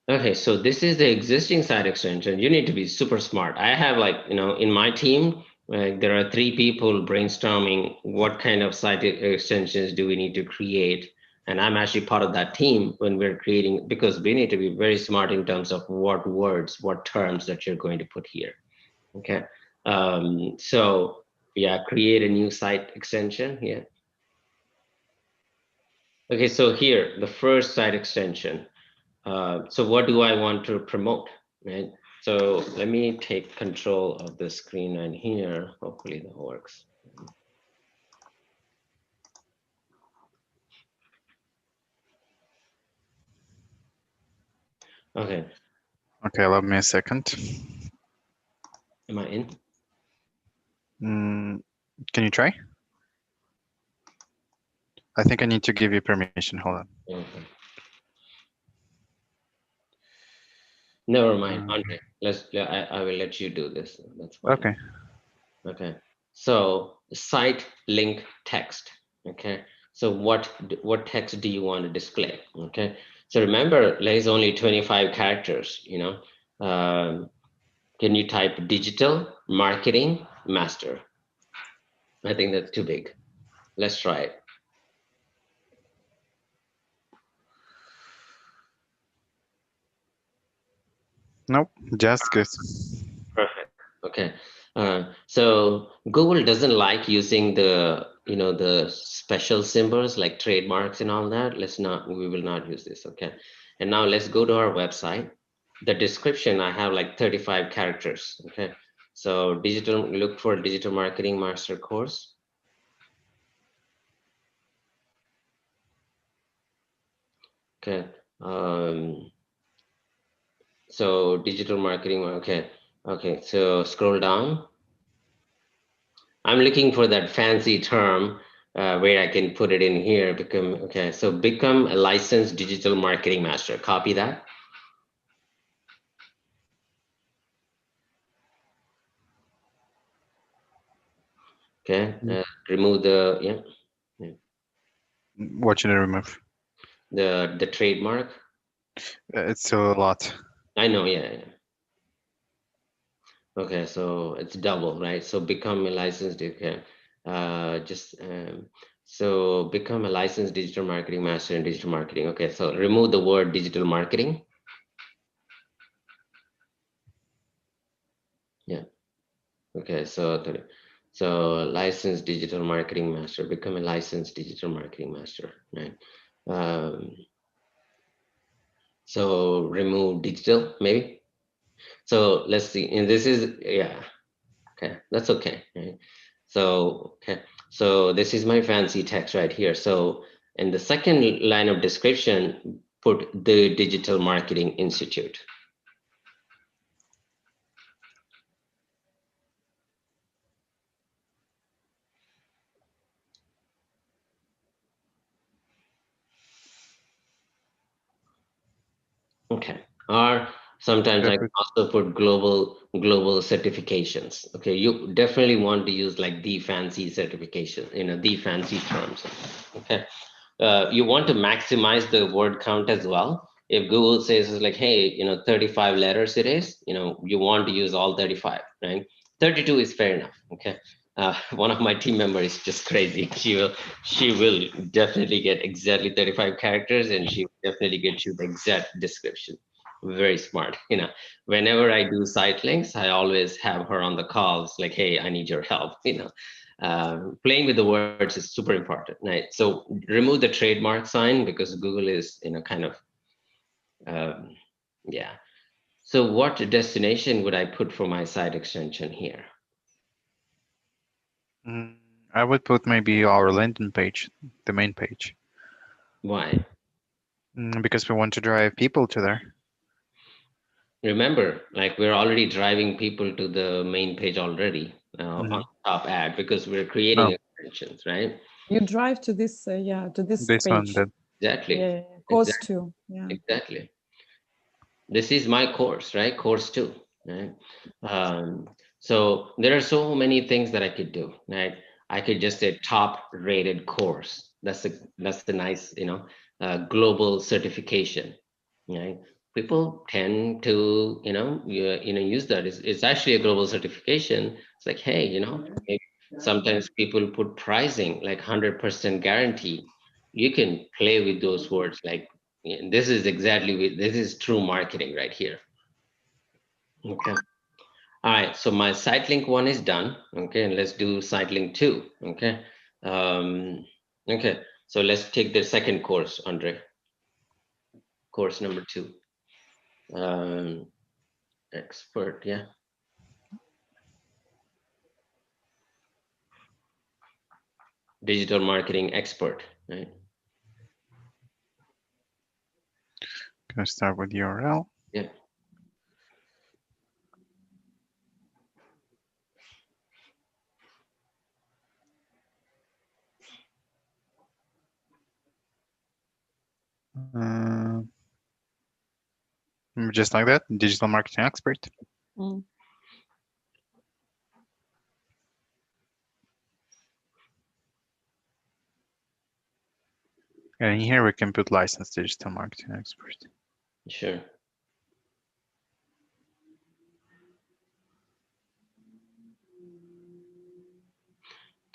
Okay, so this is the existing site extension. You need to be super smart. I have in my team, there are 3 people brainstorming what kind of site extensions do we need to create. And I'm actually part of that team when we're creating, because we need to be very smart in terms of what words, what terms that you're going to put here. Okay. So yeah, create a new site extension here. Okay, so here, the first site extension. So what do I want to promote, right? So let me take control of the screen right here. Hopefully that works. Okay, Okay, allow me a second. am I in? Can you try? I think I need to give you permission. Hold on. Okay. Never mind, Mm. Andre. I will let you do this. That's fine. Okay. Okay. So site link text. Okay. So what text do you want to display? Okay. So remember, there's only 25 characters. Can you type digital marketing master? I think that's too big. Let's try it. Nope, just good. Perfect. Okay. So Google doesn't like using the special symbols like trademarks and all that. We will not use this. Okay. And now let's go to our website. The description, I have like 35 characters. Okay. So look for digital marketing master course. Okay. So digital marketing. Okay. Okay. So scroll down. I'm looking for that fancy term where I can put it in here. Become a licensed digital marketing master. Copy that. Okay, remove What should I remove? the trademark. It's still a lot. I know, yeah. Okay, so it's double, right? So become a licensed. Okay, so become a licensed digital marketing master in digital marketing. Okay, so remove the word digital marketing. Yeah. Okay, so licensed digital marketing master, become a licensed digital marketing master, right? So remove digital, maybe. So let's see, and this is, yeah, okay, that's okay, right? So, okay, so this is my fancy text right here. So in the second line of description, put the Digital Marketing Institute. Okay, or sometimes I can also put global certifications. Okay, you definitely want to use like the fancy certification, the fancy terms. Okay, you want to maximize the word count as well. If Google says it's like, hey, 35 letters it is, you want to use all 35, right? 32 is fair enough. Okay. One of my team members is just crazy. She will definitely get exactly 35 characters, and she will definitely get you the exact description. Very smart. Whenever I do site links, I always have her on the calls like, hey, I need your help. Playing with the words is super important, right? So remove the trademark sign because Google is, kind of, um, yeah. So what destination would I put for my site extension here? I would put maybe our landing page, the main page. Why? Because we want to drive people to there. Remember, like we're already driving people to the main page already on top ad because we're creating extensions, right? You drive to this, to this This one, page. then. Exactly. Yeah, course 2. Yeah. Exactly. This is my course, right? Course 2, right? So there are so many things that I could do, right? I could just say top rated course. That's the nice, global certification, right? People tend to, use that. It's actually a global certification. It's like, hey, maybe sometimes people put pricing like 100% guarantee. You can play with those words like, this is true marketing right here. Okay. All right. So my site link 1 is done. Okay. And let's do site link 2. Okay. Okay. So let's take the second course, Andre. Course number 2. Expert, yeah. Digital marketing expert, right? Gonna start with URL. Yeah. Just like that, digital marketing expert. Mm. And here we can put licensed digital marketing expert. Sure.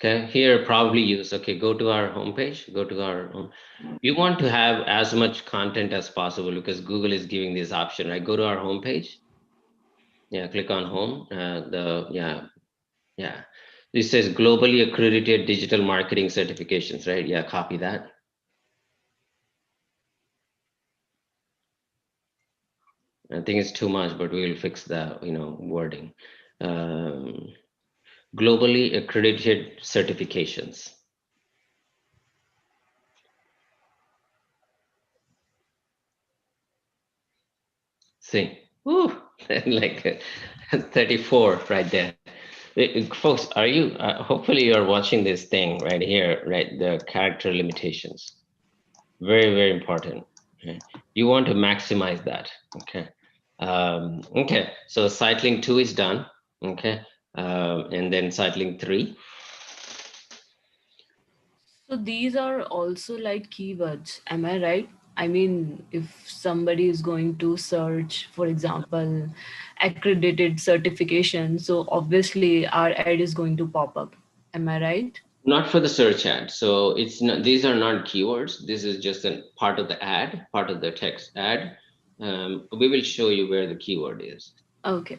Okay, here probably use, okay, go to our homepage, go to our home. You want to have as much content as possible because Google is giving this option, right? Go to our homepage. Yeah, click on home. Yeah. This says globally accredited digital marketing certifications, right? Yeah, copy that. I think it's too much, but we will fix the, wording. Globally accredited certifications. See, woo, like 34 right there. Folks, are you, hopefully you're watching this thing right here, right? The character limitations. Very, very important. Okay. You want to maximize that. Okay. Okay. So site link 2 is done. Okay. And then site link 3. So these are also like keywords, am I right? I mean, if somebody is going to search, for example, accredited certification, so obviously our ad is going to pop up. Am I right? Not for the search ad. So it's not, these are not keywords. This is just a part of the ad, part of the text ad. We will show you where the keyword is. Okay.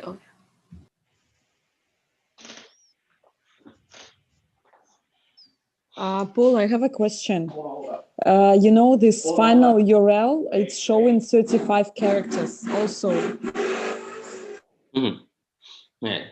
Paul, I have a question. This final URL, it's showing 35 characters also. Mm-hmm. Yeah.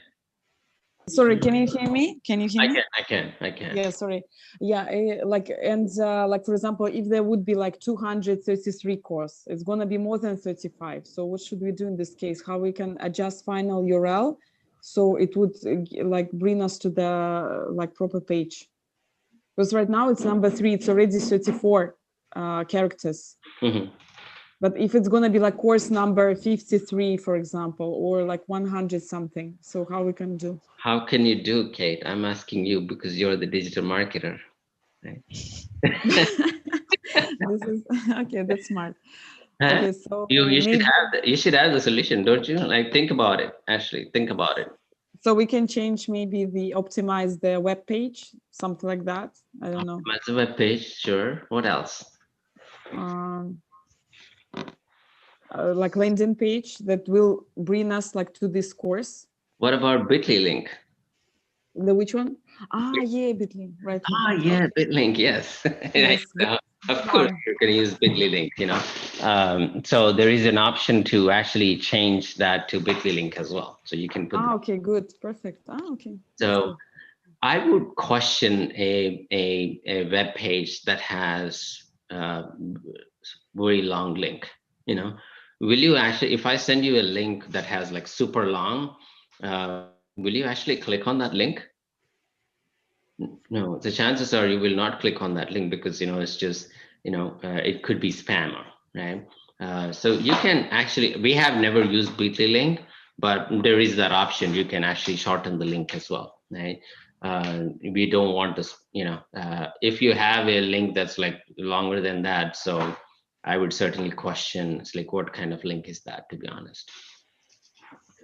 Sorry, can you hear me? Can you hear me? I can. Yeah, sorry. Yeah, for example, if there would be like 233 course, it's gonna be more than 35. So what should we do in this case? How we can adjust final URL so it would bring us to the proper page? Because right now it's number 3, it's already 34 characters. Mm-hmm. But if it's going to be like course number 53, for example, or like 100 something, so how we can do? How can you do, Kate? I'm asking you because you're the digital marketer. Right? This is okay. That's smart. Huh? Okay, so you maybe should have the solution, don't you? Like think about it. Actually, think about it. so we can change maybe optimize the web page, something like that. I don't know. Optimize the web page, sure. What else? Like landing page that will bring us like to this course. What about Bitly link? The which one? Yeah, Bitly, right. Yeah, Bitlink, yes. Yes. Of course, you can use Bitly link, So there is an option to actually change that to Bitly link as well. So you can put. Okay, good, perfect. Okay. So I would question a web page that has very long link. Will you actually, if I send you a link that has like super long, will you actually click on that link? No, the chances are you will not click on that link because it's just it could be spam, right? So you can actually, we have never used Bitly link, but there is that option. You can actually shorten the link as well, right? We don't want this, if you have a link that's like longer than that, so I would certainly question, it's like, what kind of link is that, to be honest?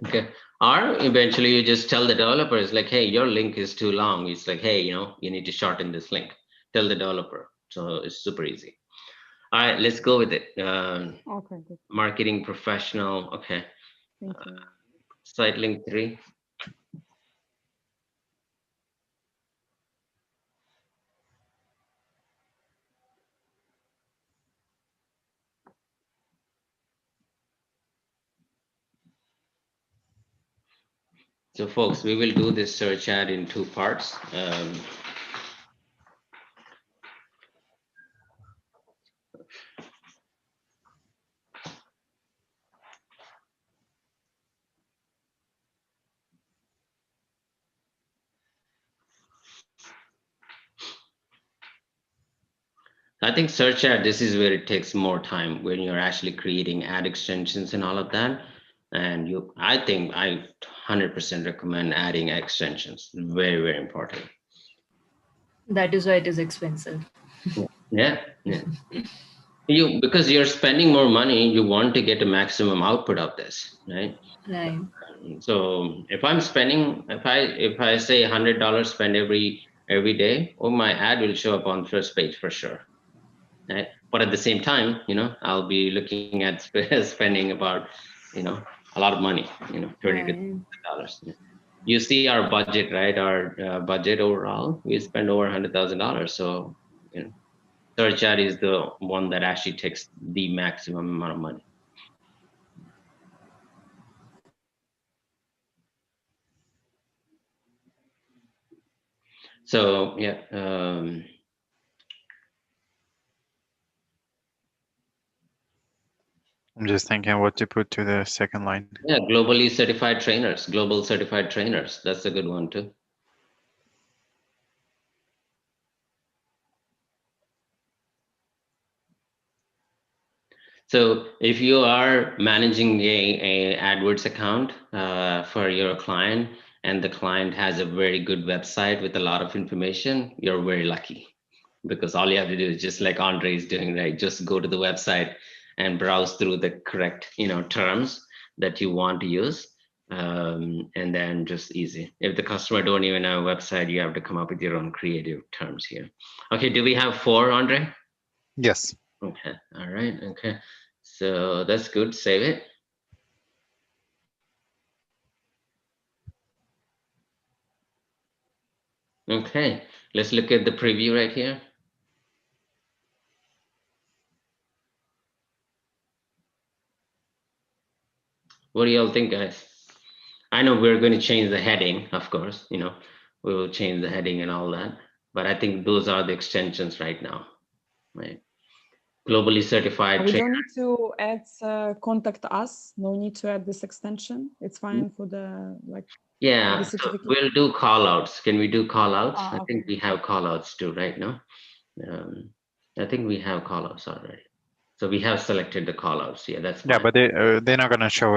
Okay. Or eventually you just tell the developers like, hey, your link is too long. It's like, hey, you need to shorten this link. Tell the developer. So it's super easy. All right, let's go with it. Okay, good. Marketing professional. Okay. Thank you. Site link 3. So folks, we will do this search ad in 2 parts. I think search ad, this is where it takes more time when you're actually creating ad extensions and all of that. And I think I 100% recommend adding extensions. Very, very important. That is why it is expensive. Yeah, yeah. Because you're spending more money, you want to get a maximum output of this, right? Right. So if I'm spending, if I say $100 spend every day, oh, my ad will show up on first page for sure. Right? But at the same time, I'll be looking at spending about, a lot of money, $20 to $30. You see our budget, right? Our budget overall, we spend over $100,000. So, search ad is the one that actually takes the maximum amount of money. So yeah. I'm just thinking what to put to the second line. Yeah, global certified trainers. That's a good one too. So if you are managing a AdWords account for your client, and the client has a very good website with a lot of information, you're very lucky, because all you have to do is just like Andre is doing, right? Just go to the website and browse through the correct, terms that you want to use. And then just easy. If the customer don't even have a website, you have to come up with your own creative terms here. Okay, do we have 4, Andre? Yes. Okay, all right, okay. So that's good, save it. Okay, let's look at the preview right here. What do y'all think, guys? I know we're going to change the heading, of course, we will change the heading and all that, but I think those are the extensions right now, right? Globally certified We trainer. don't need to add contact us. No need to add this extension. It's fine for the Yeah, the so certificate. we'll do call outs. Can we do call outs? I Okay. think we have call outs too, right? No, I think we have call outs already. So we have selected the call outs. Yeah, that's fine. Yeah, but they're not gonna show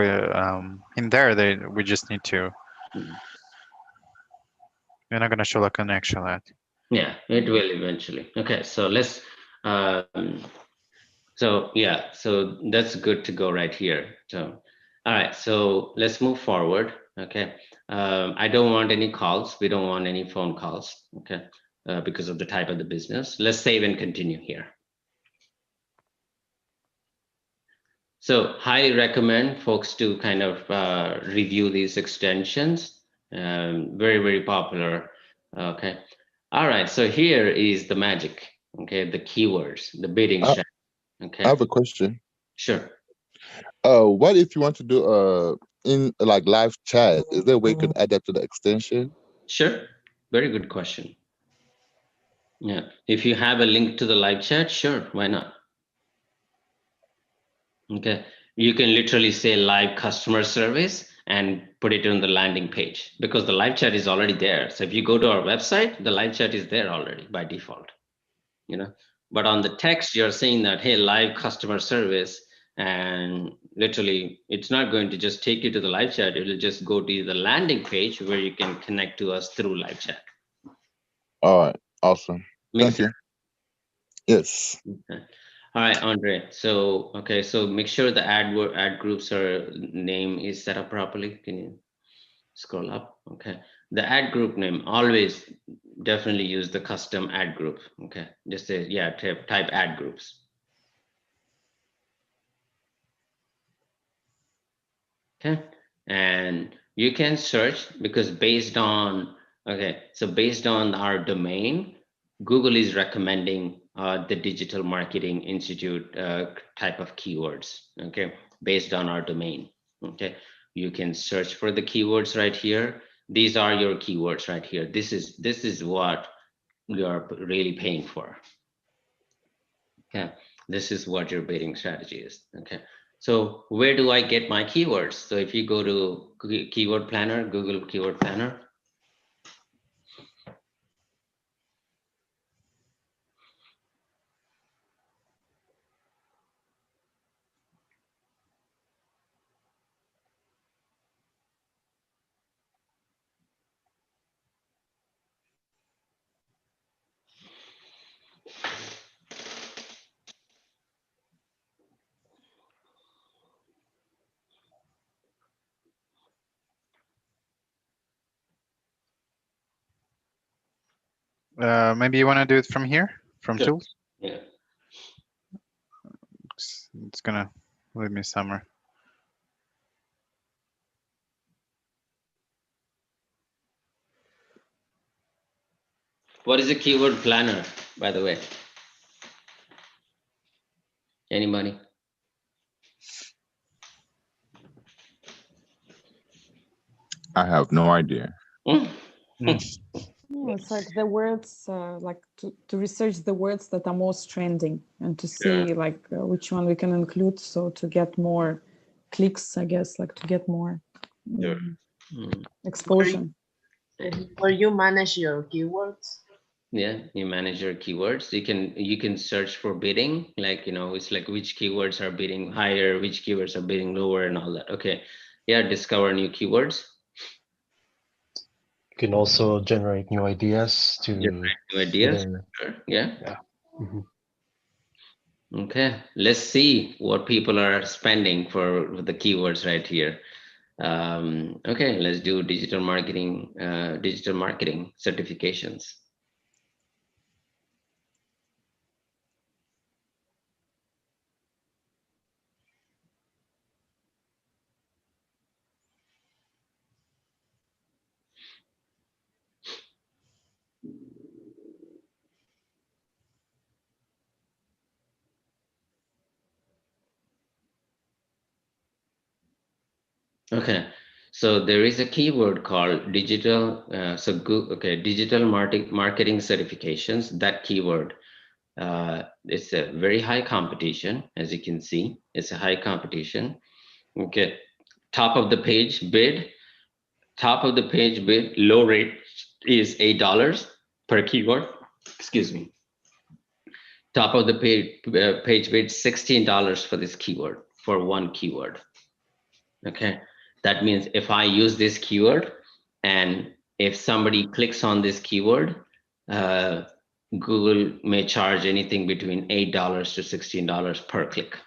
in there. We just need to. They're not gonna show like an actual ad. Yeah, it will eventually. Okay, so let's. So yeah, so that's good to go right here. So, all right, so let's move forward. Okay, I don't want any calls. We don't want any phone calls. Okay, because of the type of the business. Let's save and continue here. So highly recommend folks to kind of review these extensions. Very, very popular. Okay. All right. So here is the magic. Okay. The keywords, the bidding strategy. Okay. I have a question. Sure. What if you want to do in like live chat? Is there a way you can add that to the extension? Sure. Very good question. Yeah. If you have a link to the live chat, sure. Why not? Okay. You can literally say live customer service and put it on the landing page, because the live chat is already there. So if you go to our website, the live chat is there already by default, but on the text, you're saying that, hey, live customer service, and literally it's not going to just take you to the live chat. It will just go to the landing page where you can connect to us through live chat. All right. Awesome. Makes Thank you. Yes. Okay. All right, Andre. So, okay. So make sure the ad groups or name is set up properly. Can you scroll up? Okay. The ad group name, always definitely use the custom ad group. Okay. Just say, yeah, type ad groups. Okay. And you can search, because based on, okay, so based on our domain, Google is recommending the Digital Marketing Institute type of keywords, okay, based on our domain. Okay, you can search for the keywords right here, These are your keywords right here. This is what you're really paying for. Okay, this is what your bidding strategy is. Okay, so where do I get my keywords? So if you go to Keyword Planner, Google Keyword Planner, Maybe you want to do it from here, from sure. tools. Yeah. It's gonna leave me somewhere. What is a keyword planner, by the way? Anybody? I have no idea. No, it's like the words, like to research the words that are most trending and to see like which one we can include. So to get more clicks, I guess, like to get more exposure. Where you manage your keywords. Yeah, you manage your keywords. You can search for bidding, like, you know, it's like which keywords are bidding higher, which keywords are bidding lower, and all that. Okay, yeah, discover new keywords. You can also generate new ideas to Generate new ideas. either- Sure. Yeah. Yeah. Mhm. Okay, let's see what people are spending for the keywords right here. Okay, let's do digital marketing certifications. Okay, so there is a keyword called digital. Digital marketing certifications. That keyword, it's a very high competition, as you can see. It's a high competition. Okay, top of the page bid. Top of the page bid. Low rate is $8 per keyword. Excuse me. Top of the page bid $16 for this keyword, for one keyword. Okay, that means if I use this keyword and if somebody clicks on this keyword, Google may charge anything between $8 to $16 per click.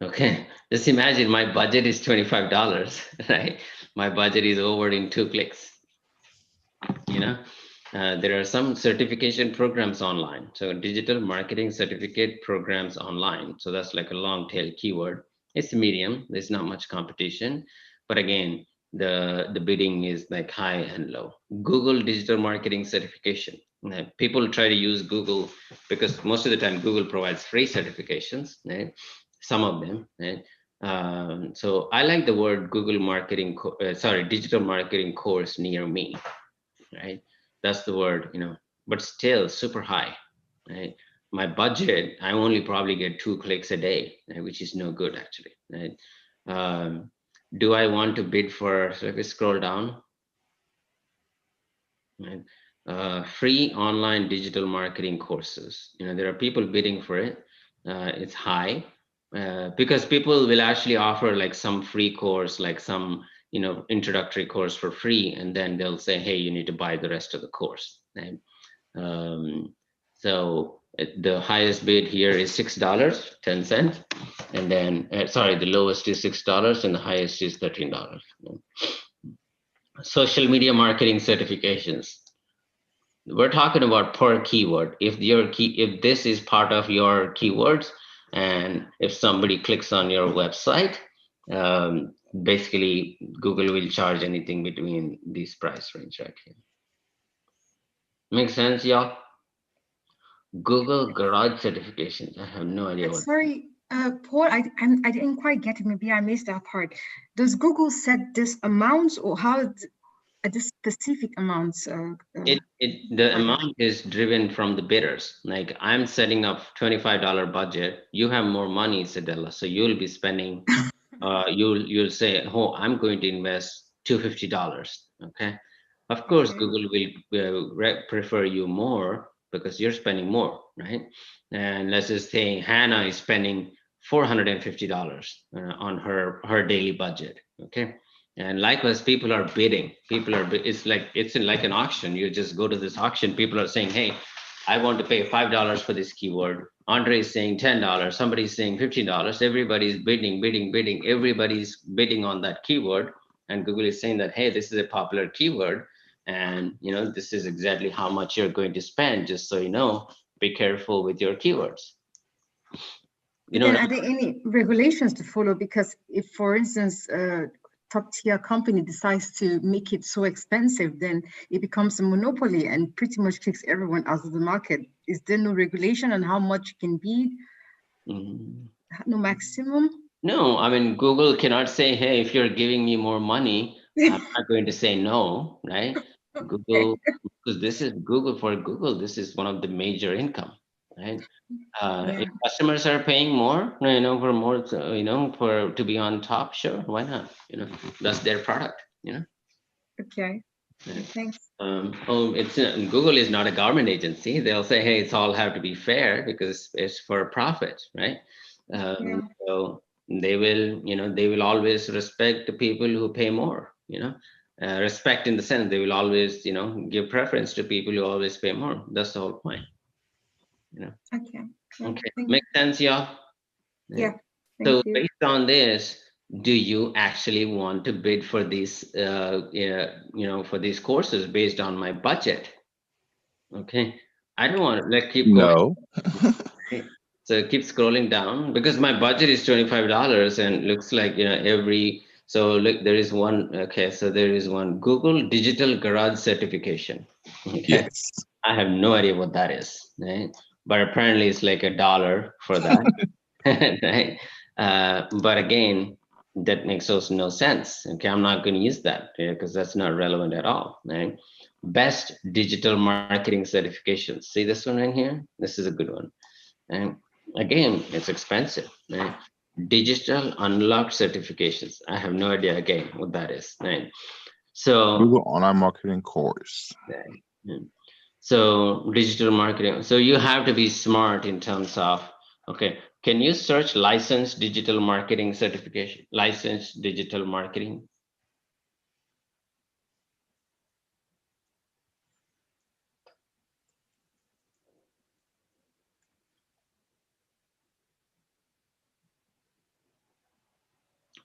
Okay, just imagine my budget is $25, right? My budget is over in 2 clicks. You know, there are some certification programs online. So digital marketing certificate programs online. So that's like a long tail keyword. It's medium, there's not much competition. But again, the bidding is like high and low. Google digital marketing certification. People try to use Google because most of the time Google provides free certifications, right? Some of them, right? So I like the word digital marketing course near me, right? That's the word, you know, but still super high, right? My budget, I only probably get 2 clicks a day, right? Which is no good actually, right? Do I want to bid for, so if we scroll down, right? Free online digital marketing courses. You know, there are people bidding for it. It's high because people will actually offer like some free course, like some, you know, introductory course for free, and then they'll say, hey, you need to buy the rest of the course. Right? So the highest bid here is $6.10, and then the lowest is $6 and the highest is $13. Social media marketing certifications. We're talking about per keyword. If this is part of your keywords, and if somebody clicks on your website, basically Google will charge anything between this price range right here. Make sense, y'all? Google Garage certifications. I have no idea It's very Paul, I didn't quite get it. Maybe I missed that part. Does Google set this amounts, or how this specific amounts? The amount is driven from the bidders. Like I'm setting up $25 budget. You have more money, Sedella, so you'll be spending. You'll say, oh, I'm going to invest $250. Okay, of course, Okay. Google will prefer you more because you're spending more, right? And let's just say Hannah is spending $450 on her daily budget. Okay, and likewise, people are bidding. It's like an auction. You just go to this auction. People are saying, hey, I want to pay $5 for this keyword. Andre is saying $10. Somebody's saying $15. Everybody's bidding. Everybody's bidding on that keyword. And Google is saying that, hey, this is a popular keyword. And this is exactly how much you're going to spend, just so you know, be careful with your keywords. Then are there any regulations to follow? Because if, for instance, top tier company decides to make it so expensive, then it becomes a monopoly and pretty much kicks everyone out of the market. Is there no regulation on how much can be? No maximum? No, I mean, Google cannot say, hey, if you're giving me more money, I'm not going to say no, right? Google, because this is Google. For Google, this is one of the major income, right? If customers are paying more, for more, to be on top, sure, why not? That's their product, Okay. Thanks. Google is not a government agency. They'll say, hey, it's all have to be fair because it's for profit, right? So they will always respect the people who pay more, respect in the sense they will always, give preference to people who always pay more. That's the whole point, Okay. Okay, makes sense, y'all? Yeah. So based on this, do you actually want to bid for these, for these courses based on my budget? Okay, I don't want to keep going. No. Okay. So keep scrolling down because my budget is $25 and looks like, so look, there is one, okay, so there is one Google Digital Garage certification. Okay. Yes. I have no idea what that is, right? But apparently it's like $1 for that, right? But again, that makes also no sense. Okay, I'm not going to use that because that's not relevant at all, right? Best digital marketing certifications. See this one right here? This is a good one. And again, it's expensive, right? Digital unlocked certifications. I have no idea again what that is, right? So Google online marketing course. right. So digital marketing. So you have to be smart in terms of, okay, can you search licensed digital marketing certification? Licensed digital marketing.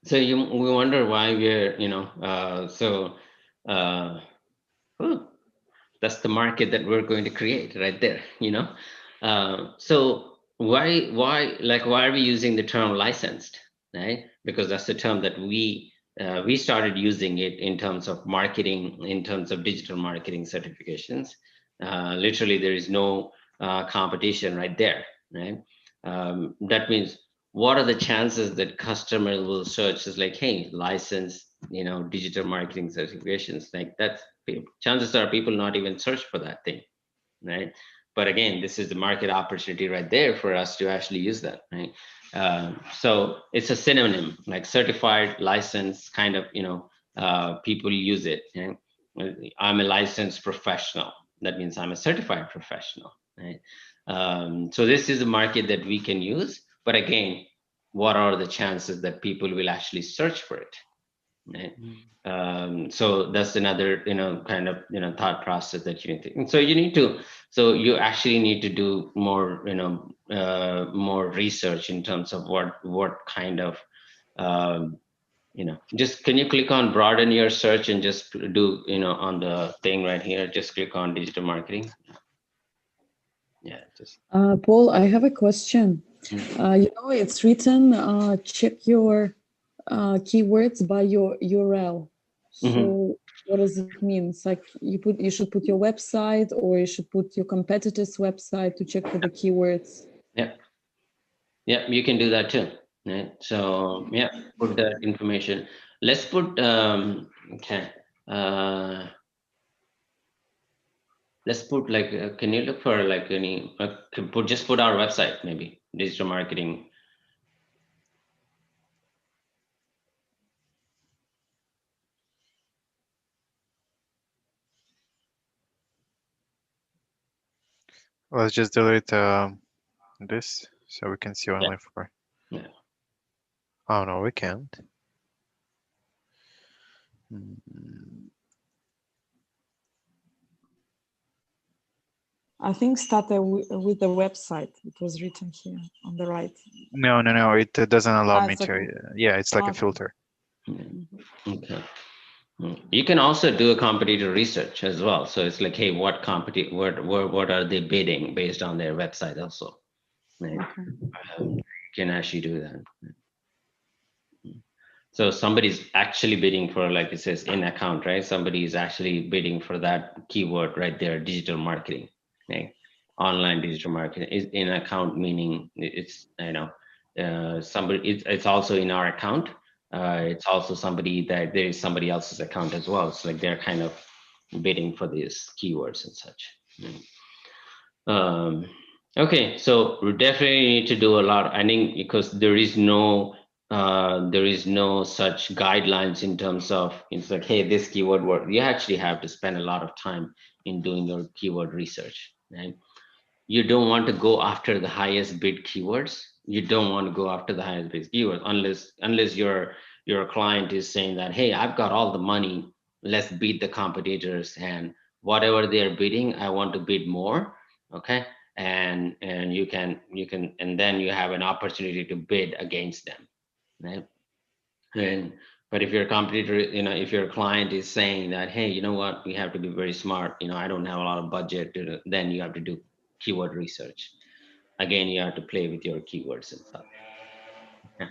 So we wonder why we're, that's the market that we're going to create right there, So why are we using the term licensed, right? Because that's the term that we started using it in terms of marketing, in terms of digital marketing certifications. Literally, there is no competition right there, right? That means what are the chances that customers will search is like, hey, license, digital marketing certifications, like that's chances are people not even search for that thing, right? But again, this is the market opportunity right there for us to actually use that, right? So it's a synonym, like certified, licensed, kind of, people use it. I'm a licensed professional. That means I'm a certified professional, right? So this is a market that we can use. But again, what are the chances that people will actually search for it? Right? So that's another, kind of, thought process that you need to. And so you actually need to do more, more research in terms of what kind of, just can you click on broaden your search and just do, on the thing right here, just click on digital marketing. Yeah, just. Paul, I have a question. It's written, check your keywords by your URL. So what does it mean? It's like you should put your website, or you should put your competitor's website to check for the keywords. Yeah. Yeah, you can do that too. Right? So yeah, put that information. Let's put okay. Let's put like can you look for like any just put our website, maybe digital marketing. Let's just delete this so we can see only for. Yeah. Oh no, we can't. Mm. I think started with the website. It was written here on the right. No, it doesn't allow me it's like to. Yeah, it's like a okay. filter. Okay. You can also do a competitor research as well. So it's like, hey, what are they bidding based on their website also? Right? Okay. You can actually do that. So somebody's actually bidding for, like it says, in account, right? Somebody is actually bidding for that keyword right there, digital marketing, right? Online digital marketing is in account, meaning it's, somebody, it's also in our account. It's also somebody that there is somebody else's account as well. It's like they're kind of bidding for these keywords and such. Okay, so we definitely need to do a lot. I think because there is no such guidelines in terms of it's like, hey, this keyword word. You actually have to spend a lot of time in doing your keyword research, right? You don't want to go after the highest bid keywords. You don't want to go after the highest bid keywords unless your client is saying that, hey, I've got all the money, let's beat the competitors, and whatever they're bidding, I want to bid more. Okay. And you can and then you have an opportunity to bid against them, right? And but if your competitor, if your client is saying that, hey, you know what, we have to be very smart, I don't have a lot of budget then you have to do keyword research. Again, you have to play with your keywords and stuff. Yeah.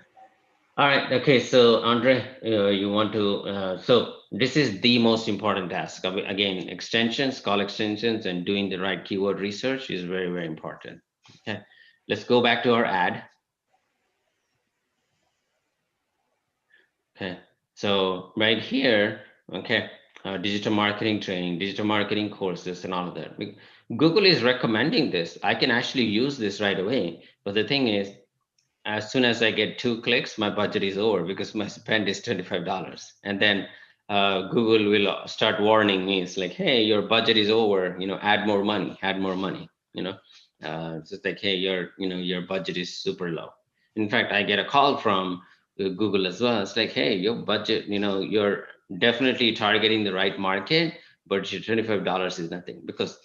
All right. Okay. So Andre, you want to, so this is the most important task. Again, extensions, call extensions, and doing the right keyword research is very, very important. Okay. Let's go back to our ad. Okay. So right here, okay, digital marketing training, digital marketing courses, and all of that. Google is recommending this. I can actually use this right away. But the thing is, as soon as I get 2 clicks, my budget is over because my spend is $25. And then Google will start warning me. It's like, hey, your budget is over, add more money, it's just like, hey, your budget is super low. In fact, I get a call from Google as well. It's like, hey, your budget, you're definitely targeting the right market, but your $25 is nothing, because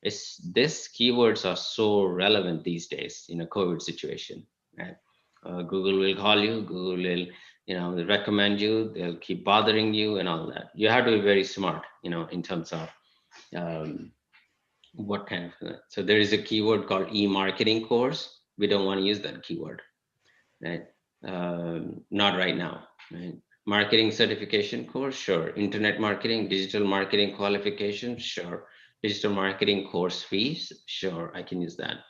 this keywords are so relevant these days in a COVID situation, right? Google will call you, Google will, they'll recommend you, they'll keep bothering you and all that. You have to be very smart, in terms of what kind of, so there is a keyword called e-marketing course. We don't want to use that keyword, right? Not right now, right? Marketing certification course, sure. Internet marketing, digital marketing qualification, sure. Digital marketing course fees, sure, I can use that.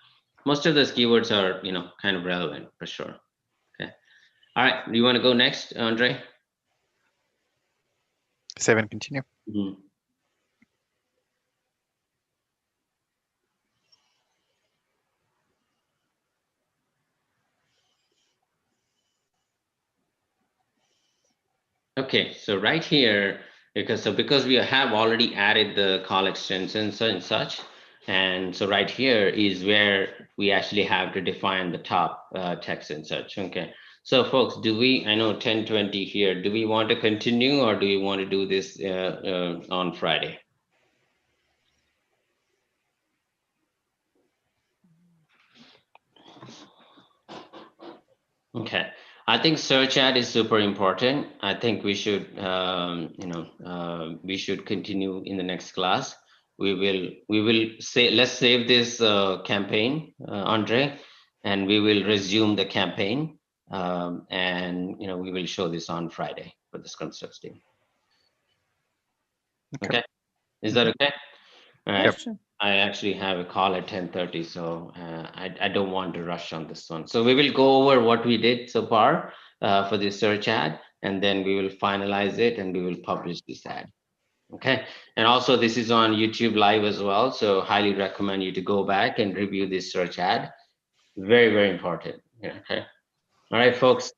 Most of those keywords are, kind of relevant for sure. Okay. All right. Do you want to go next, Andre? 7, continue. Mm-hmm. Okay, so right here, because we have already added the call extensions and such, and so right here is where we actually have to define the top text and such. Okay, so folks, I know 10:20 here, do we want to continue or do we want to do this on Friday? Okay, I think search ad is super important. I think we should, we should continue in the next class. We will say, let's save this campaign, Andre, and we will resume the campaign. And, we will show this on Friday for the Scrum team. Okay. Is that okay? All right. Sure. I actually have a call at 10:30, so I don't want to rush on this one. So we will go over what we did so far for this search ad, and then we will finalize it and we will publish this ad. Okay, and also this is on YouTube Live as well, so highly recommend you to go back and review this search ad. Very, very important. Yeah, okay. All right, folks.